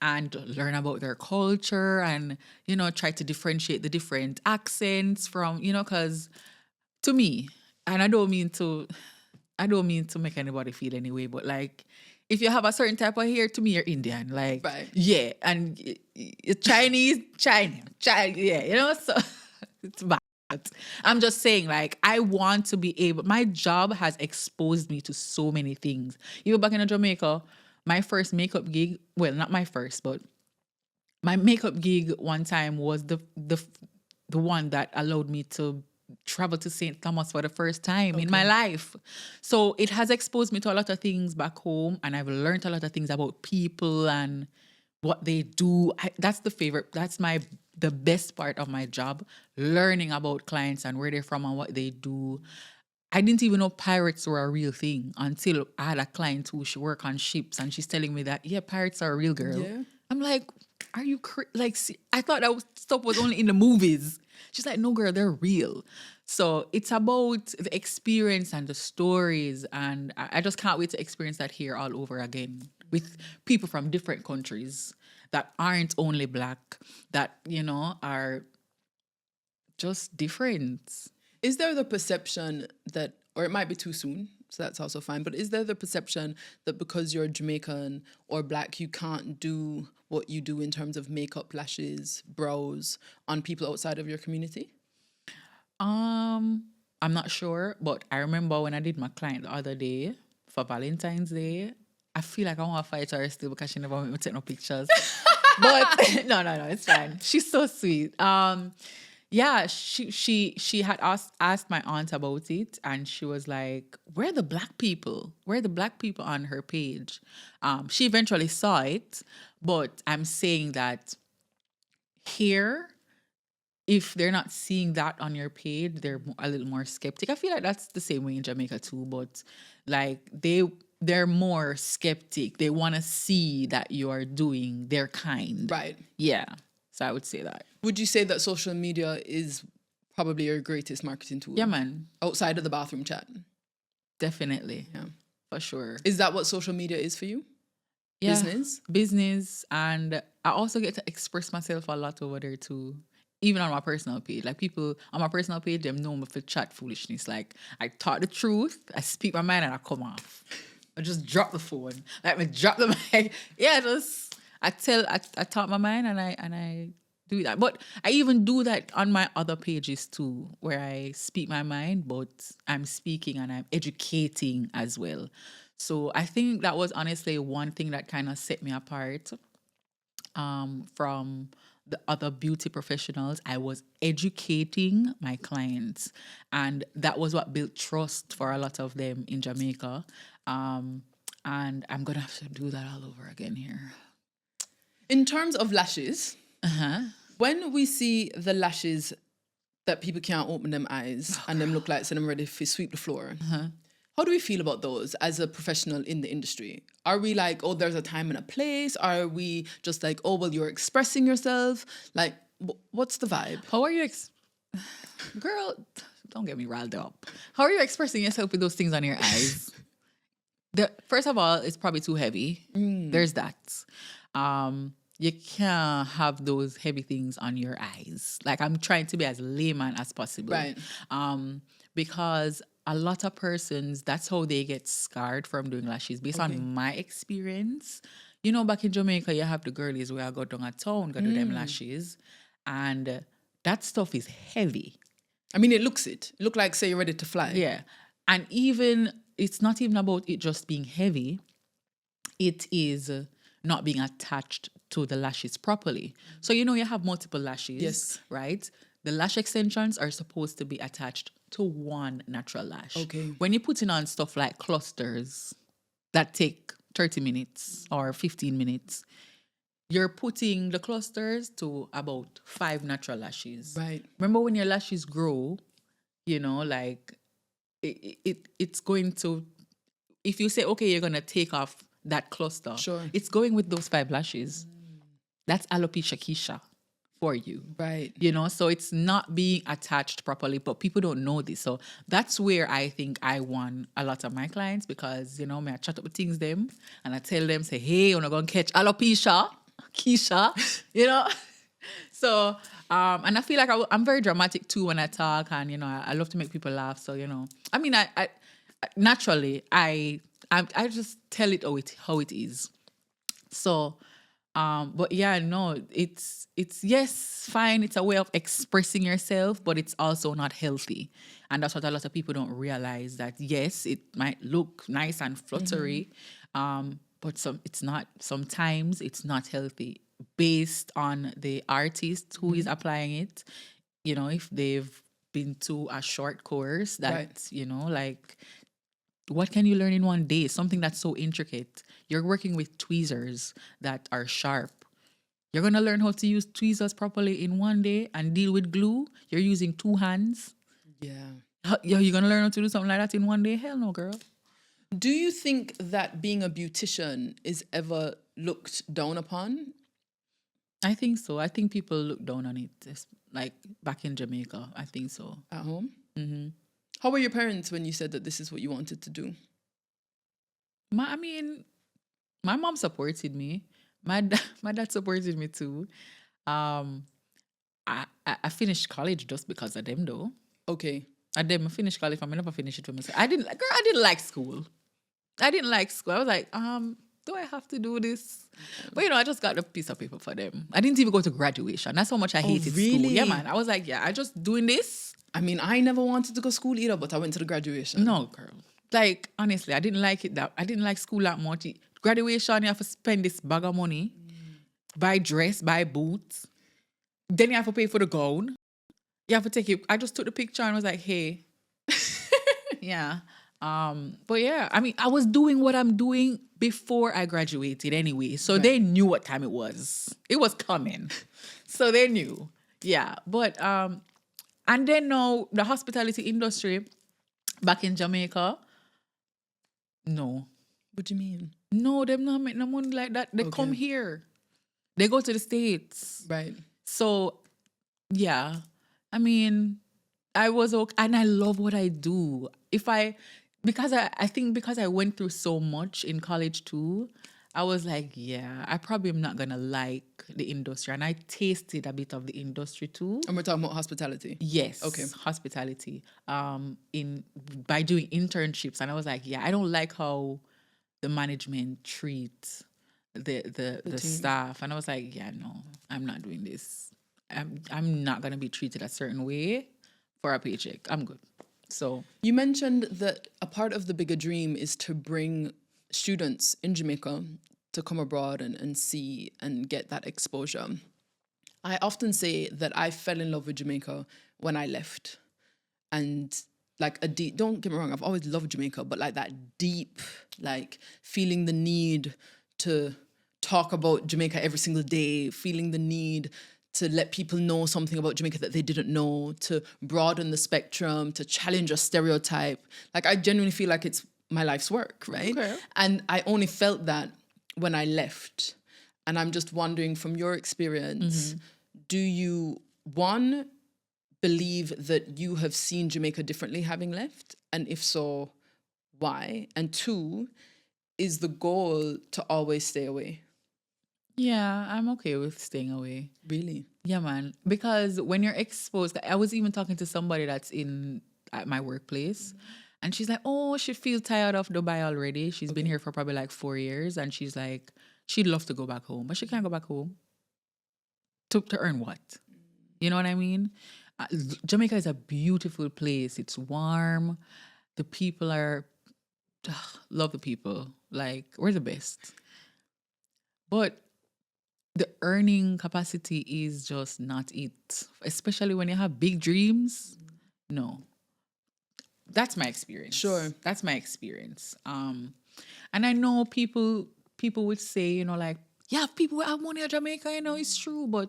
and learn about their culture and, try to differentiate the different accents from, because to me, and I don't mean to make anybody feel any way, but like, if you have a certain type of hair, to me, you're Indian. Like, Right. yeah. And Chinese, yeah, so it's bad. I'm just saying, like, I want to be able, my job has exposed me to so many things. Even back in Jamaica, my first makeup gig, well, not my first, but my makeup gig one time was the one that allowed me to travel to St. Thomas for the first time in my life. So it has exposed me to a lot of things back home, and I've learned a lot of things about people and what they do. That's the best part of my job, learning about clients and where they're from and what they do. I didn't even know pirates were a real thing until I had a client who should work on ships, and she's telling me that, yeah, pirates are a real, girl. Yeah. I'm like, are you I thought stuff was only in the movies. She's like, no, girl, they're real. So it's about the experience and the stories, and I just can't wait to experience that here all over again with people from different countries that aren't only Black, that, are just different. Is there the perception that, or it might be too soon, so that's also fine, but is there the perception that because you're Jamaican or Black, you can't do what you do in terms of makeup, lashes, brows on people outside of your community? I'm not sure, but I remember when I did my client the other day for Valentine's Day, I feel like I want to fight her still because she never made me take no pictures. But no, it's fine. She's so sweet. Yeah, she had asked my aunt about it, and she was like, where are the Black people? Where are the Black people on her page? She eventually saw it, but I'm saying that here, if they're not seeing that on your page, they're a little more skeptic. I feel like that's the same way in Jamaica too, but like they're more skeptic. They want to see that you are doing their kind. Right. Yeah. So I would say that. Would you say that social media is probably your greatest marketing tool? Yeah, man. Outside of the bathroom chat? Definitely. Yeah. For sure. Is that what social media is for you? Yeah. Business. And I also get to express myself a lot over there too. Even on my personal page. Like, people on my personal page, them know me for chat foolishness. Like, I talk the truth, I speak my mind, and I come off. I just drop the phone. Like, me drop the mic. Yeah, I talk my mind, and I do that. But I even do that on my other pages too, where I speak my mind, but I'm speaking and I'm educating as well. So I think that was honestly one thing that kind of set me apart from the other beauty professionals. I was educating my clients, and that was what built trust for a lot of them in Jamaica. And I'm gonna have to do that all over again here. In terms of lashes, when we see the lashes that people can't open them eyes and them look like so them ready to sweep the floor, how do we feel about those as a professional in the industry? Are we like, oh, there's a time and a place? Are we just like, oh, well, you're expressing yourself? Like, what's the vibe? How are you girl, don't get me riled up. How are you expressing yourself with those things on your eyes? First of all, it's probably too heavy. There's that. You can't have those heavy things on your eyes. Like, I'm trying to be as layman as possible. Right. Because a lot of persons, that's how they get scarred from doing lashes. Based Okay. on my experience, you know, back in Jamaica, you have the girlies where I go down a town, go do them lashes. And that stuff is heavy. I mean, it look like, say, you're ready to fly. Yeah. And even, it's not even about it just being heavy. It is not being attached to the lashes properly. So, you know, you have multiple lashes, Yes. right? The lash extensions are supposed to be attached to one natural lash. Okay. When you're putting on stuff like clusters that take 30 minutes or 15 minutes, you're putting the clusters to about 5 natural lashes. Right. Remember when your lashes grow, you know, like it's going to, if you say, okay, you're going to take off that cluster, Sure. it's going with those 5 lashes. That's alopecia keisha for you. Right. You know, so it's not being attached properly, but people don't know this. So that's where I think I won a lot of my clients because, you know, I chat up with things them and I tell them, say, hey, I'm going to catch alopecia keisha, you know. So, and I feel like I'm very dramatic too when I talk, and you know, I love to make people laugh. So, you know, I mean, I naturally, I just tell it how it is. So, but yeah, no, it's yes, fine. It's a way of expressing yourself, but it's also not healthy, and that's what a lot of people don't realize. That yes, it might look nice and fluttery, but it's not. Sometimes it's not healthy based on the artist who is applying it. You know, if they've been to a short course that, Right. you know, like, what can you learn in one day? Something that's so intricate. You're working with tweezers that are sharp. You're going to learn how to use tweezers properly in one day and deal with glue. You're using 2 hands. Yeah. You're going to learn how to do something like that in one day? Hell no, girl. Do you think that being a beautician is ever looked down upon? I think so. I think people look down on it. It's like back in Jamaica. I think so. At home? Mm-hmm. How were your parents when you said that this is what you wanted to do? I mean, my mom supported me. My dad supported me too. I finished college just because of them though. Okay. I finished college. I never finished it for myself. I didn't like school. I didn't like school. I was like, do I have to do this? But you know, I just got a piece of paper for them. I didn't even go to graduation. That's how much I hated school. really? Yeah, man. I was like, yeah, I just doing this. I mean, I never wanted to go to school either, but I went to the graduation. No, girl. Like, honestly, I didn't like it. I didn't like school that much. Graduation, you have to spend this bag of money, buy dress, buy boots. Then you have to pay for the gown. You have to take it. I just took the picture and was like, hey. Yeah. But yeah, I mean, I was doing what I'm doing before I graduated anyway. So they knew what time it was. It was coming. So they knew. Yeah. But and then now the hospitality industry back in Jamaica, no. What do you mean? No, them not make no money like that. They come here. They go to the States. Right. So yeah. I mean, I was okay, and I love what I do. Because I went through so much in college too, I was like, yeah, I probably am not gonna like the industry. And I tasted a bit of the industry too. And we're talking about hospitality. Yes. Okay. Hospitality. By doing internships. And I was like, yeah, I don't like how the management treats the staff. And I was like, yeah, no, I'm not doing this. I'm not gonna be treated a certain way for a paycheck. I'm good. So you mentioned that a part of the bigger dream is to bring students in Jamaica to come abroad and see and get that exposure. I often say that I fell in love with Jamaica when I left. And like don't get me wrong, I've always loved Jamaica, but like that deep, like feeling the need to talk about Jamaica every single day, feeling the need to let people know something about Jamaica that they didn't know, to broaden the spectrum, to challenge a stereotype. Like, I genuinely feel like it's my life's work, right? Okay. And I only felt that when I left. And I'm just wondering, from your experience, do you, one, believe that you have seen Jamaica differently having left? And if so, why? And two, is the goal to always stay away? yeah, I'm okay with staying away. Really? Yeah, man. Because when you're exposed, I was even talking to somebody that's at my workplace, And she's like, oh, she feels tired of Dubai already. She's been here for probably like 4 years. And she's like, she'd love to go back home, but she can't go back home. To earn what? You know what I mean? Jamaica is a beautiful place. It's warm. The people are, love the people. Like, we're the best. But the earning capacity is just not it. Especially when you have big dreams. No. That's my experience. Sure. That's my experience. And I know people would say, you know, like, yeah, people have money in Jamaica, you know, it's true, but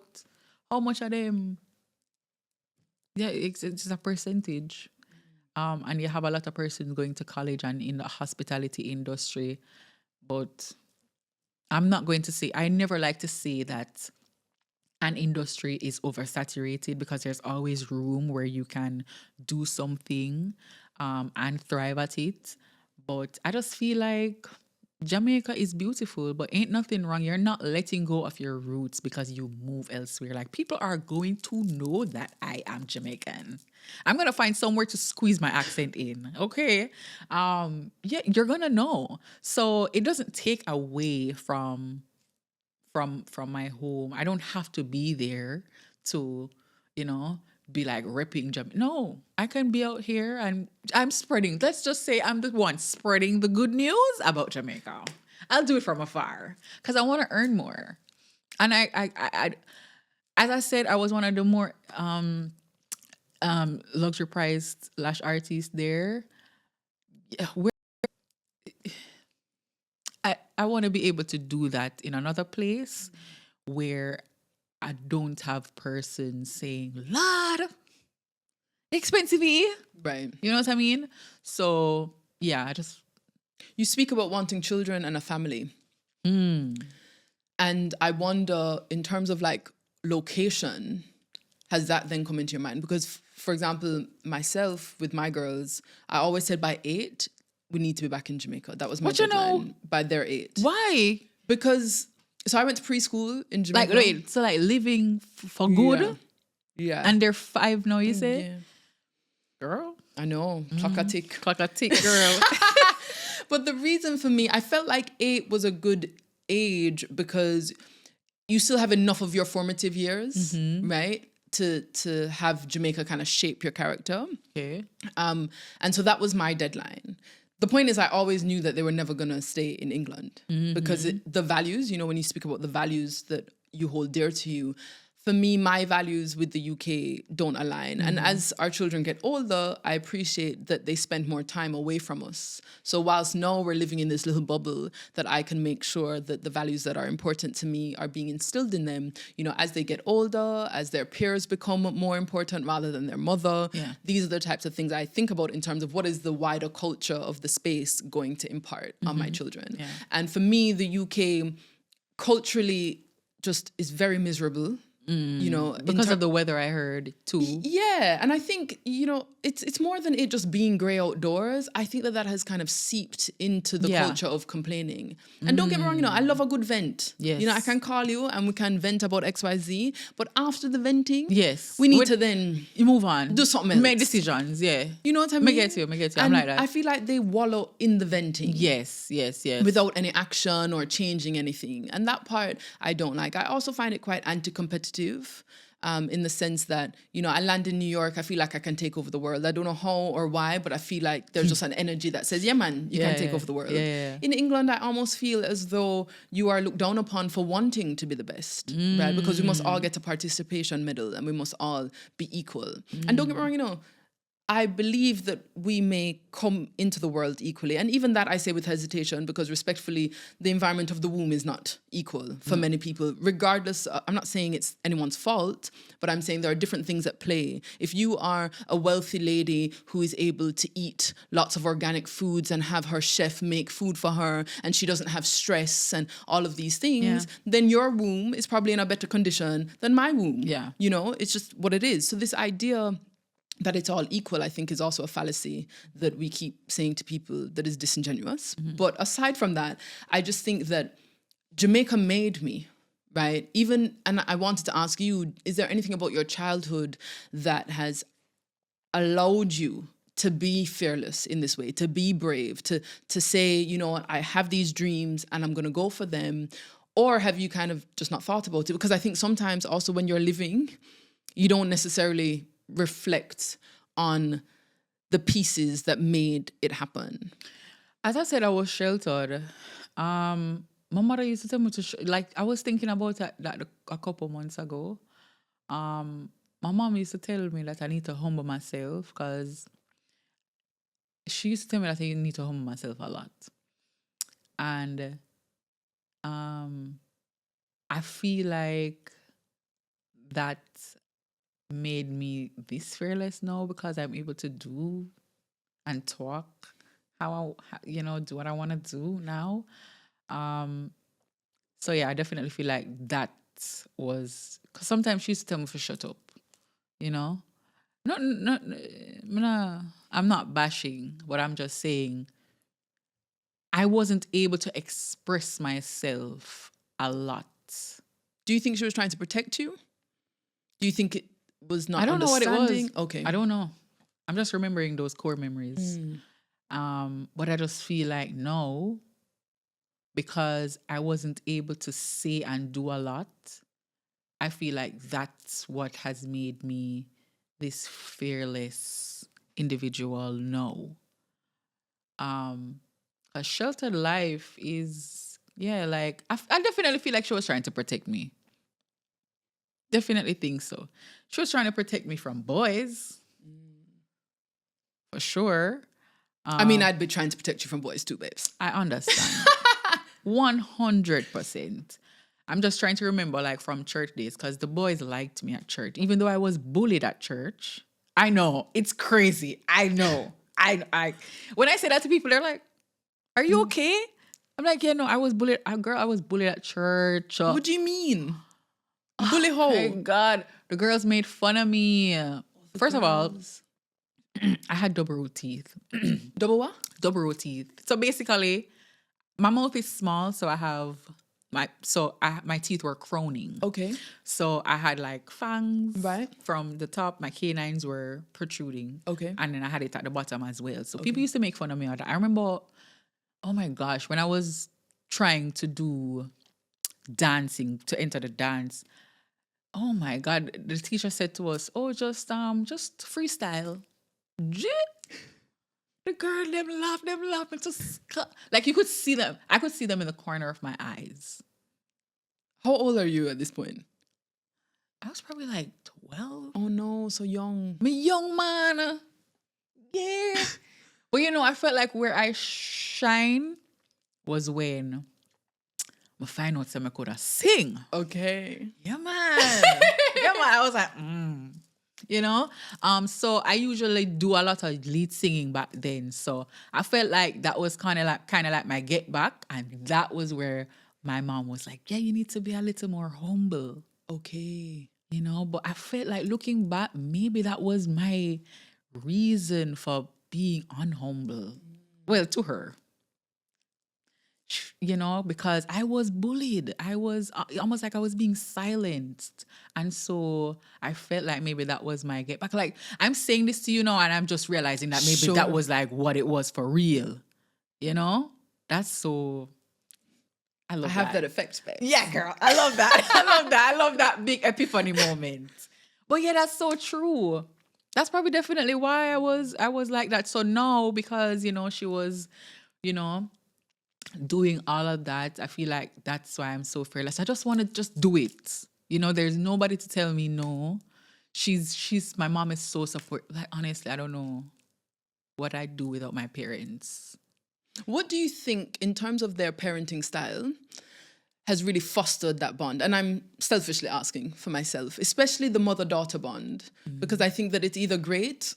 how much of them? Yeah, it's a percentage. And you have a lot of persons going to college and in the hospitality industry. But I'm not going to say, I never like to say that an industry is oversaturated, because there's always room where you can do something and thrive at it. But I just feel like Jamaica is beautiful, but ain't nothing wrong. You're not letting go of your roots because you move elsewhere. Like, people are going to know that I am Jamaican. I'm going to find somewhere to squeeze my accent in. Okay. Yeah, you're going to know. So it doesn't take away from my home. I don't have to be there to, you know, be like repping Jamaica. No, I can be out here and I'm spreading. Let's just say I'm the one spreading the good news about Jamaica. I'll do it from afar because I want to earn more. And I, as I said, I was one of the more luxury priced lash artists there. Where I want to be able to do that in another place where I don't have persons saying, Lord, expensive. Right. You know what I mean? So, yeah, You speak about wanting children and a family. And I wonder, in terms of like location, has that then come into your mind? Because, for example, myself with my girls, I always said by 8, we need to be back in Jamaica. That was my deadline. By their 8. Why? Because, so I went to preschool in Jamaica. Like, wait, so like living for good? Yeah. And they're 5 now, you say? Yeah. Girl. I know. Clock a tick. Clock a tick, girl. But the reason for me, I felt like 8 was a good age because you still have enough of your formative years, right? To have Jamaica kind of shape your character. Okay. And so that was my deadline. The point is, I always knew that they were never going to stay in England because the values, you know, when you speak about the values that you hold dear to you, for me, my values with the UK don't align. And as our children get older, I appreciate that they spend more time away from us. So whilst now we're living in this little bubble, that I can make sure that the values that are important to me are being instilled in them, you know, as they get older, as their peers become more important rather than their mother. Yeah. These are the types of things I think about in terms of what is the wider culture of the space going to impart on my children. Yeah. And for me, the UK culturally just is very miserable. You know, because of the weather, I heard too. Yeah, and I think, you know, it's more than it just being grey outdoors. I think that has kind of seeped into the culture of complaining. And don't get me wrong, you know, I love a good vent. Yes. You know, I can call you and we can vent about XYZ, but after the venting, yes, we need to then you move on, do something else. Make decisions. Yeah, you know what I mean. I get you. And I'm like that. I feel like they wallow in the venting. Yes. Without any action or changing anything, and that part I don't like. I also find it quite anti-competitive. In the sense that, you know, I land in New York, I feel like I can take over the world. I don't know how or why, but I feel like there's just an energy that says, yeah, man, you can take over the world. Yeah. In England, I almost feel as though you are looked down upon for wanting to be the best, right? Because we must all get a participation medal and we must all be equal. And don't get me wrong, you know, I believe that we may come into the world equally. And even that I say with hesitation, because respectfully, the environment of the womb is not equal for many people. Regardless, I'm not saying it's anyone's fault, but I'm saying there are different things at play. If you are a wealthy lady who is able to eat lots of organic foods and have her chef make food for her, and she doesn't have stress and all of these things, then your womb is probably in a better condition than my womb. Yeah. You know, it's just what it is. So this idea that it's all equal, I think, is also a fallacy that we keep saying to people that is disingenuous. But aside from that, I just think that Jamaica made me, right? And I wanted to ask you, is there anything about your childhood that has allowed you to be fearless in this way, to be brave, to say, you know what, I have these dreams and I'm going to go for them? Or have you kind of just not thought about it? Because I think sometimes also when you're living, you don't necessarily reflect on the pieces that made it happen. As I said, I was sheltered. My mother used to tell me to, like, I was thinking about that a couple months ago. My mom used to tell me that I need to humble myself because she used to tell me that I need to humble myself a lot. And I feel like that made me this fearless now because I'm able to do and talk do what I want to do now. So yeah, I definitely feel like that was, because sometimes she used to tell me to shut up, you know. I'm not bashing, but I'm just saying I wasn't able to express myself a lot. Do you think she was trying to protect you? Do you think it was not I don't know what it was. Okay. I don't know. I'm just remembering those core memories. But I just feel like no, because I wasn't able to say and do a lot. I feel like that's what has made me this fearless individual now. A sheltered life is, like, I definitely feel like she was trying to protect me. Definitely think so. She was trying to protect me from boys. For sure. I mean, I'd be trying to protect you from boys too, babes. I understand. 100%. I'm just trying to remember, like, from church days, because the boys liked me at church, even though I was bullied at church. I know, it's crazy. I know. I when I say that to people, they're like, "Are you okay?" I'm like, "Yeah, no, I was bullied. I was bullied at church." What do you mean? Bully how? My God, the girls made fun of me. First of all, I had double root teeth. Double what? Double root teeth. So basically, my mouth is small, so I have my teeth were crowning. Okay. So I had like fangs Right. from the top. My canines were protruding. Okay. And then I had it at the bottom as well. So people used to make fun of me. I remember, oh my gosh, when I was trying to do dancing, to enter the dance, oh my God, the teacher said to us, "Oh, just freestyle." The girl, them laugh, and just like you could see them. I could see them in the corner of my eyes. How old are you at this point? I was probably like 12. Oh no, so young. Me young man. Yeah. But I felt like where I shine was when I find out I could sing. Okay. Yeah, man. Yeah, man. I was like, so I usually do a lot of lead singing back then. So I felt like that was kind of like my get back. And that was where my mom was like, "Yeah, you need to be a little more humble." Okay. But I felt like looking back, maybe that was my reason for being unhumble. Well, to her. Because I was bullied. I was almost like I was being silenced. And so I felt like maybe that was my get back. Like, I'm saying this to you now and I'm just realizing that maybe that was like what it was for real. That's so... I have that effect, babe. Yeah, girl. I love that. I love that big epiphany moment. But yeah, that's so true. That's probably definitely why I was like that. So now, because, she was, doing all of that, I feel like that's why I'm so fearless. I just want to just do it. There's nobody to tell me no. My mom is so supportive. Like, honestly, I don't know what I'd do without my parents. What do you think, in terms of their parenting style, has really fostered that bond? And I'm selfishly asking for myself, especially the mother-daughter bond, because I think that it's either great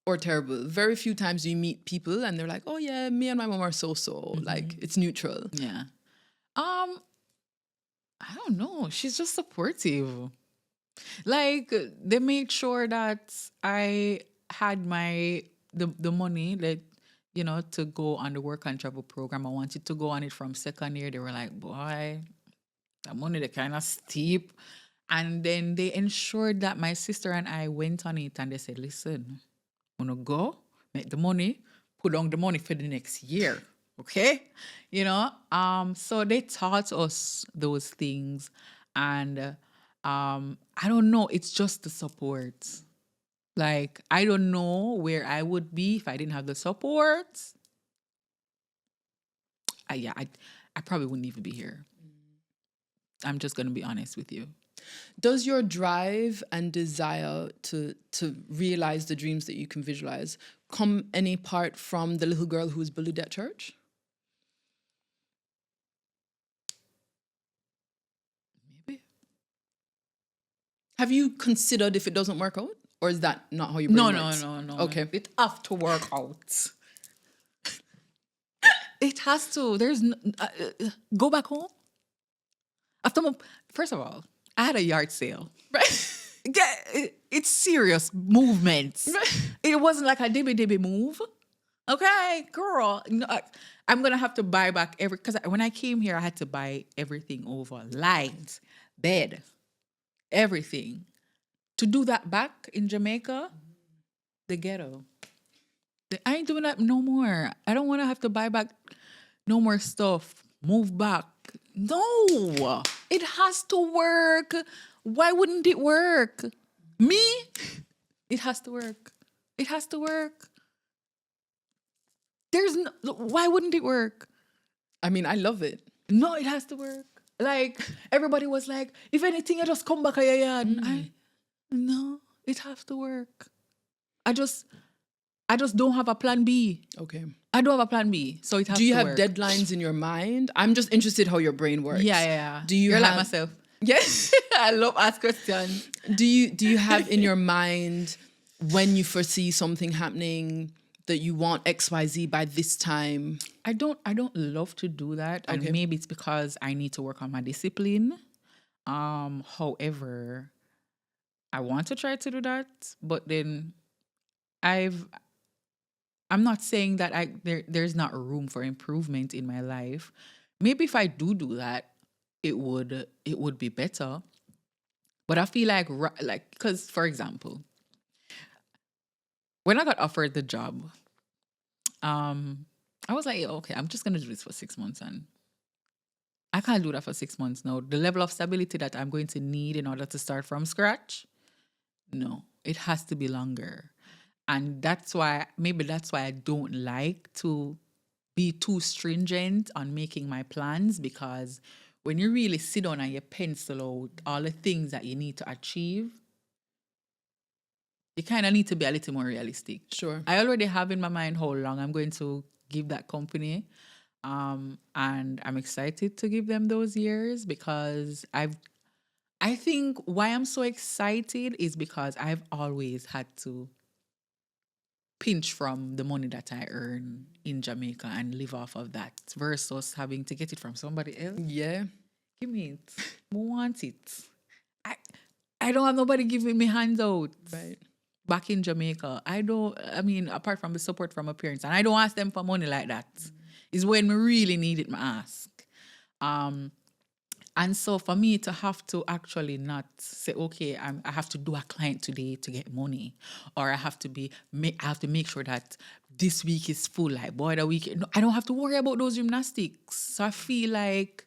or terrible. Very few times you meet people and they're like, "Oh yeah, me and my mom are so-so." Like, it's neutral. Yeah. I don't know. She's just supportive. Like, they made sure that I had the money that, to go on the work and travel program. I wanted to go on it from second year. They were like, "Boy, that money, they kind of steep." And then they ensured that my sister and I went on it and they said, "Listen, wanna go? make the money, put on the money for the next year. Okay? You know? So they taught us those things. And I don't know, it's just the support. Like, I don't know where I would be if I didn't have the support. I probably wouldn't even be here. I'm just going to be honest with you. Does your drive and desire to realize the dreams that you can visualize come any part from the little girl who was bullied at church? Maybe. Have you considered if it doesn't work out? Or is that not how you brain works? No. Okay. It have to work out. It has to. There's go back home. First of all, I had a yard sale. Right. It's serious movements. Right. It wasn't like a dibby move. Okay, girl. No, I'm going to have to buy back because when I came here, I had to buy everything over. Lights, bed, everything. To do that back in Jamaica, the ghetto. I ain't doing that no more. I don't want to have to buy back no more stuff. Move back. No, it has to work. Why wouldn't it work? Me? It has to work. It has to work. Why wouldn't it work? I mean, I love it. No, it has to work. Like, everybody was like, if anything, I just come back to your yard. No, it has to work. I just don't have a plan B. Okay. I don't have a plan B, so it has to work. Do you have deadlines in your mind? I'm just interested how your brain works. Yeah. You're like myself. Yes. I love ask questions. Do you have in your mind when you foresee something happening that you want XYZ by this time? I don't love to do that. Okay. And maybe it's because I need to work on my discipline. However, I want to try to do that, but then I'm not saying that there's not room for improvement in my life. Maybe if I do that, it would be better. But I feel like because, for example, when I got offered the job, I was like, okay, I'm just gonna do this for 6 months, and I can't do that for 6 months now. The level of stability that I'm going to need in order to start from scratch, no, it has to be longer. And maybe that's why I don't like to be too stringent on making my plans, because when you really sit down and you pencil out all the things that you need to achieve, you kind of need to be a little more realistic. Sure. I already have in my mind how long I'm going to give that company. And I'm excited to give them those years, because I think why I'm so excited is because I've always had to pinch from the money that I earn in Jamaica and live off of that versus having to get it from somebody else. Yeah. Give me it. I want it. I don't have nobody giving me handouts. Right. Back in Jamaica, apart from the support from my parents, and I don't ask them for money like that. Is when we really need it, I ask. And so for me to have to actually not say, okay, I have to do a client today to get money, or I have to make sure that this week is full, like boy, the weekend. No, I don't have to worry about those gymnastics. So I feel like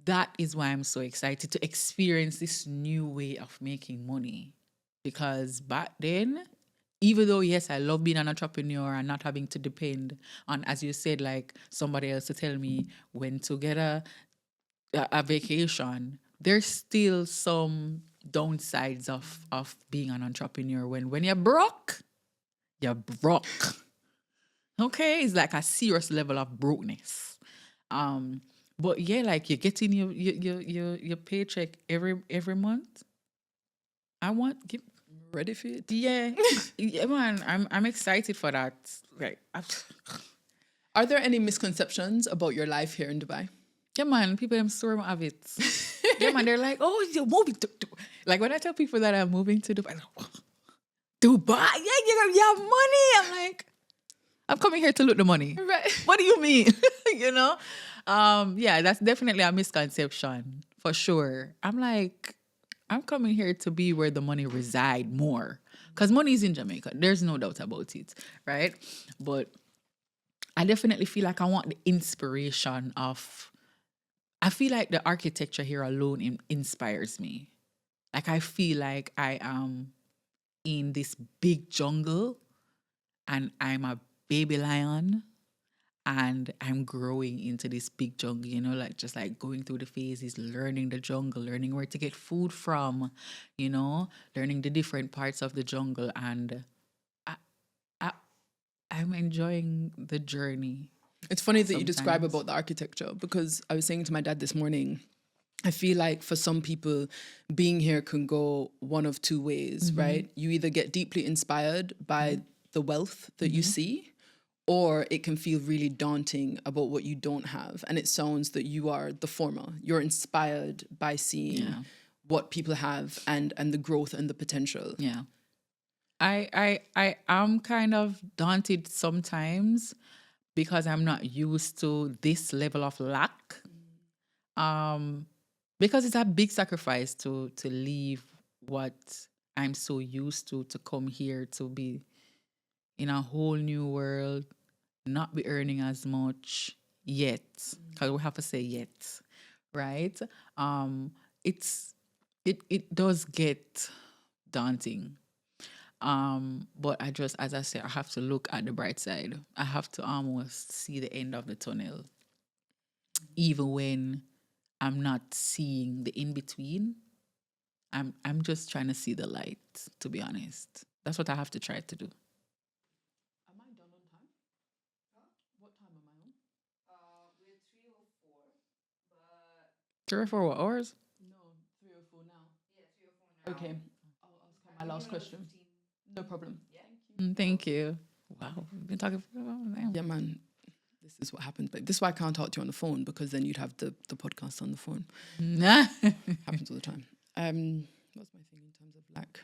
that is why I'm so excited to experience this new way of making money. Because back then, even though, yes, I love being an entrepreneur and not having to depend on, as you said, like somebody else to tell me when to get a vacation, there's still some downsides of being an entrepreneur. When you're broke, you're broke. Okay? It's like a serious level of brokenness. But yeah, like you're getting your paycheck every month. Ready for it? Yeah. Yeah, man, I'm excited for that. Like, Are there any misconceptions about your life here in Dubai? yeah, man, people them swear have it. Yeah, man, they're like, oh, you're moving to Dubai. Like when I tell people that I'm moving to Dubai, like, oh, Dubai? Yeah, you have money. I'm like, I'm coming here to look the money. Right. What do you mean? You know? Yeah, that's definitely a misconception for sure. I'm like, I'm coming here to be where the money reside more. Because money is in Jamaica. There's no doubt about it, right? But I definitely feel like I want the inspiration of, I feel like the architecture here alone inspires me. Like I feel like I am in this big jungle and I'm a baby lion and I'm growing into this big jungle, you know, like just like going through the phases, learning the jungle, learning where to get food from, you know, learning the different parts of the jungle. And I, I'm enjoying the journey. It's funny that you describe about the architecture, because I was saying to my dad this morning, I feel like for some people, being here can go one of two ways, right? You either get deeply inspired by the wealth that you see, or it can feel really daunting about what you don't have. And it sounds that you are the former. You're inspired by seeing what people have and the growth and the potential. Yeah. I am kind of daunted sometimes because I'm not used to this level of lack. Because it's a big sacrifice to leave what I'm so used to come here to be in a whole new world, not be earning as much yet, because we have to say yet, right? It does get daunting. But I just, as I said, I have to look at the bright side. I have to almost see the end of the tunnel, even when I'm not seeing the in between. I'm just trying to see the light, to be honest. That's what I have to try to do. Am I done on time? What time am I on? We're 3:04, but 3 or 4 hours? No, 3:04 now. yeah, 3:04 now. Okay. I'll ask her my last question. No problem. Thank you. Wow, we've been talking for a while now. Yeah, man. This is what happens. But this is why I can't talk to you on the phone, because then you'd have the podcast on the phone. Happens all the time. What's my thing in terms of lack?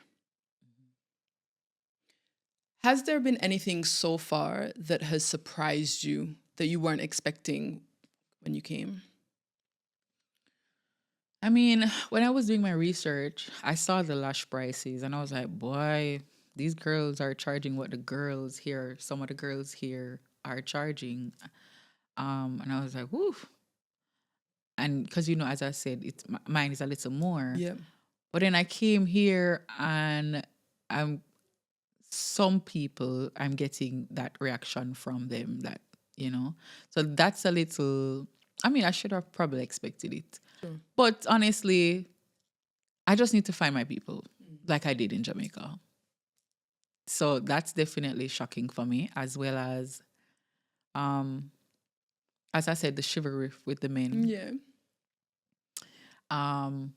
Has there been anything so far that has surprised you that you weren't expecting when you came? I mean, when I was doing my research, I saw the Lash prices and I was like, boy, these girls are charging what the girls here, some of the girls here are charging. And I was like, whoo. And because, you know, as I said, mine is a little more. Yeah. But then I came here and some people, I'm getting that reaction from them that, you know. So that's a little, I mean, I should have probably expected it. Sure. But honestly, I just need to find my people like I did in Jamaica. So that's definitely shocking for me, as well as I said, the chivalry with the men. Yeah. I'm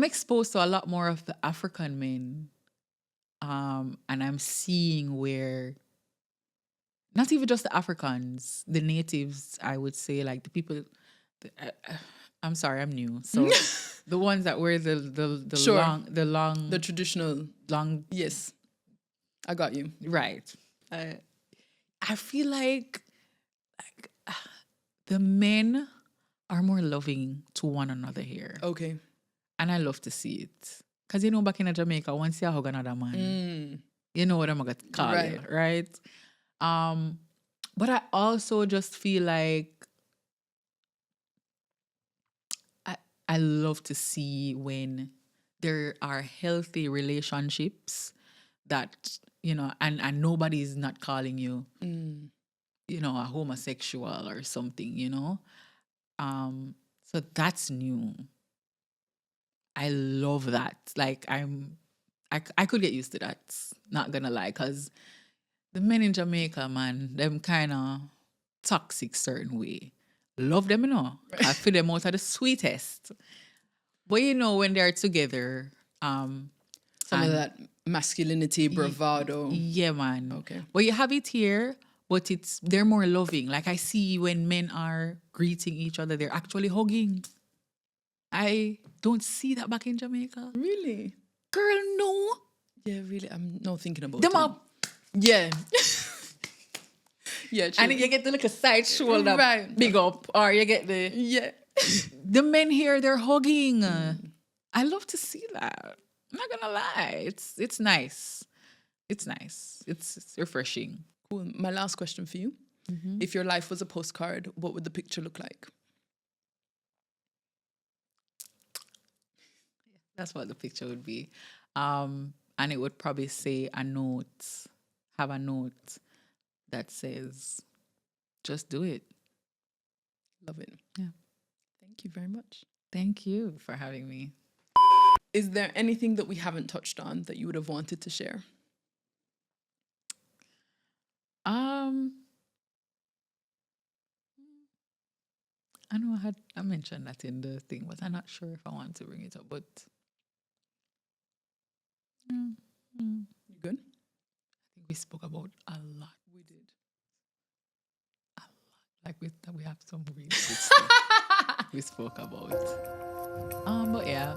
exposed to a lot more of the African men. And I'm seeing where, not even just the Africans, the natives, I would say, like the people, I'm sorry, I'm new. So the ones that wear the Sure. long, The traditional. long, Yes. I got you. right. I feel like the men are more loving to one another here. Okay. And I love to see it. Because, you know, back in Jamaica, once you hug another man, you know what I'm going to call you, right? But I also just feel like I love to see when there are healthy relationships that, you know, and nobody's not calling you, you know, a homosexual or something, you know? So that's new. I love that. Like I could get used to that. Not gonna lie, because the men in Jamaica, man, them kind of toxic certain way. Love them, you know. I feel them out of the sweetest. But you know, when they're together, Some of that masculinity, bravado. yeah, man. Okay. But you have it here, but they're more loving. Like I see when men are greeting each other, they're actually hugging. I don't see that back in Jamaica. Really? Girl, no. Yeah, really. I'm not thinking about Them it. up. Yeah. Yeah, true. And then you get the little side shoulder Right. big up. Or you get Yeah. the men here, they're hugging. I love to see that. I'm not gonna lie. It's nice. It's nice. It's refreshing. Cool. My last question for you. If your life was a postcard, what would the picture look like? That's what the picture would be. And it would probably say have a note that says, just do it. Love it. Yeah. Thank you very much. Thank you for having me. Is there anything that we haven't touched on that you would have wanted to share? I know I mentioned that in the thing, but I'm not sure if I want to bring it up. But You good? I think we spoke about a lot. We did. A lot. Like we have some really good stuff we spoke about. But yeah.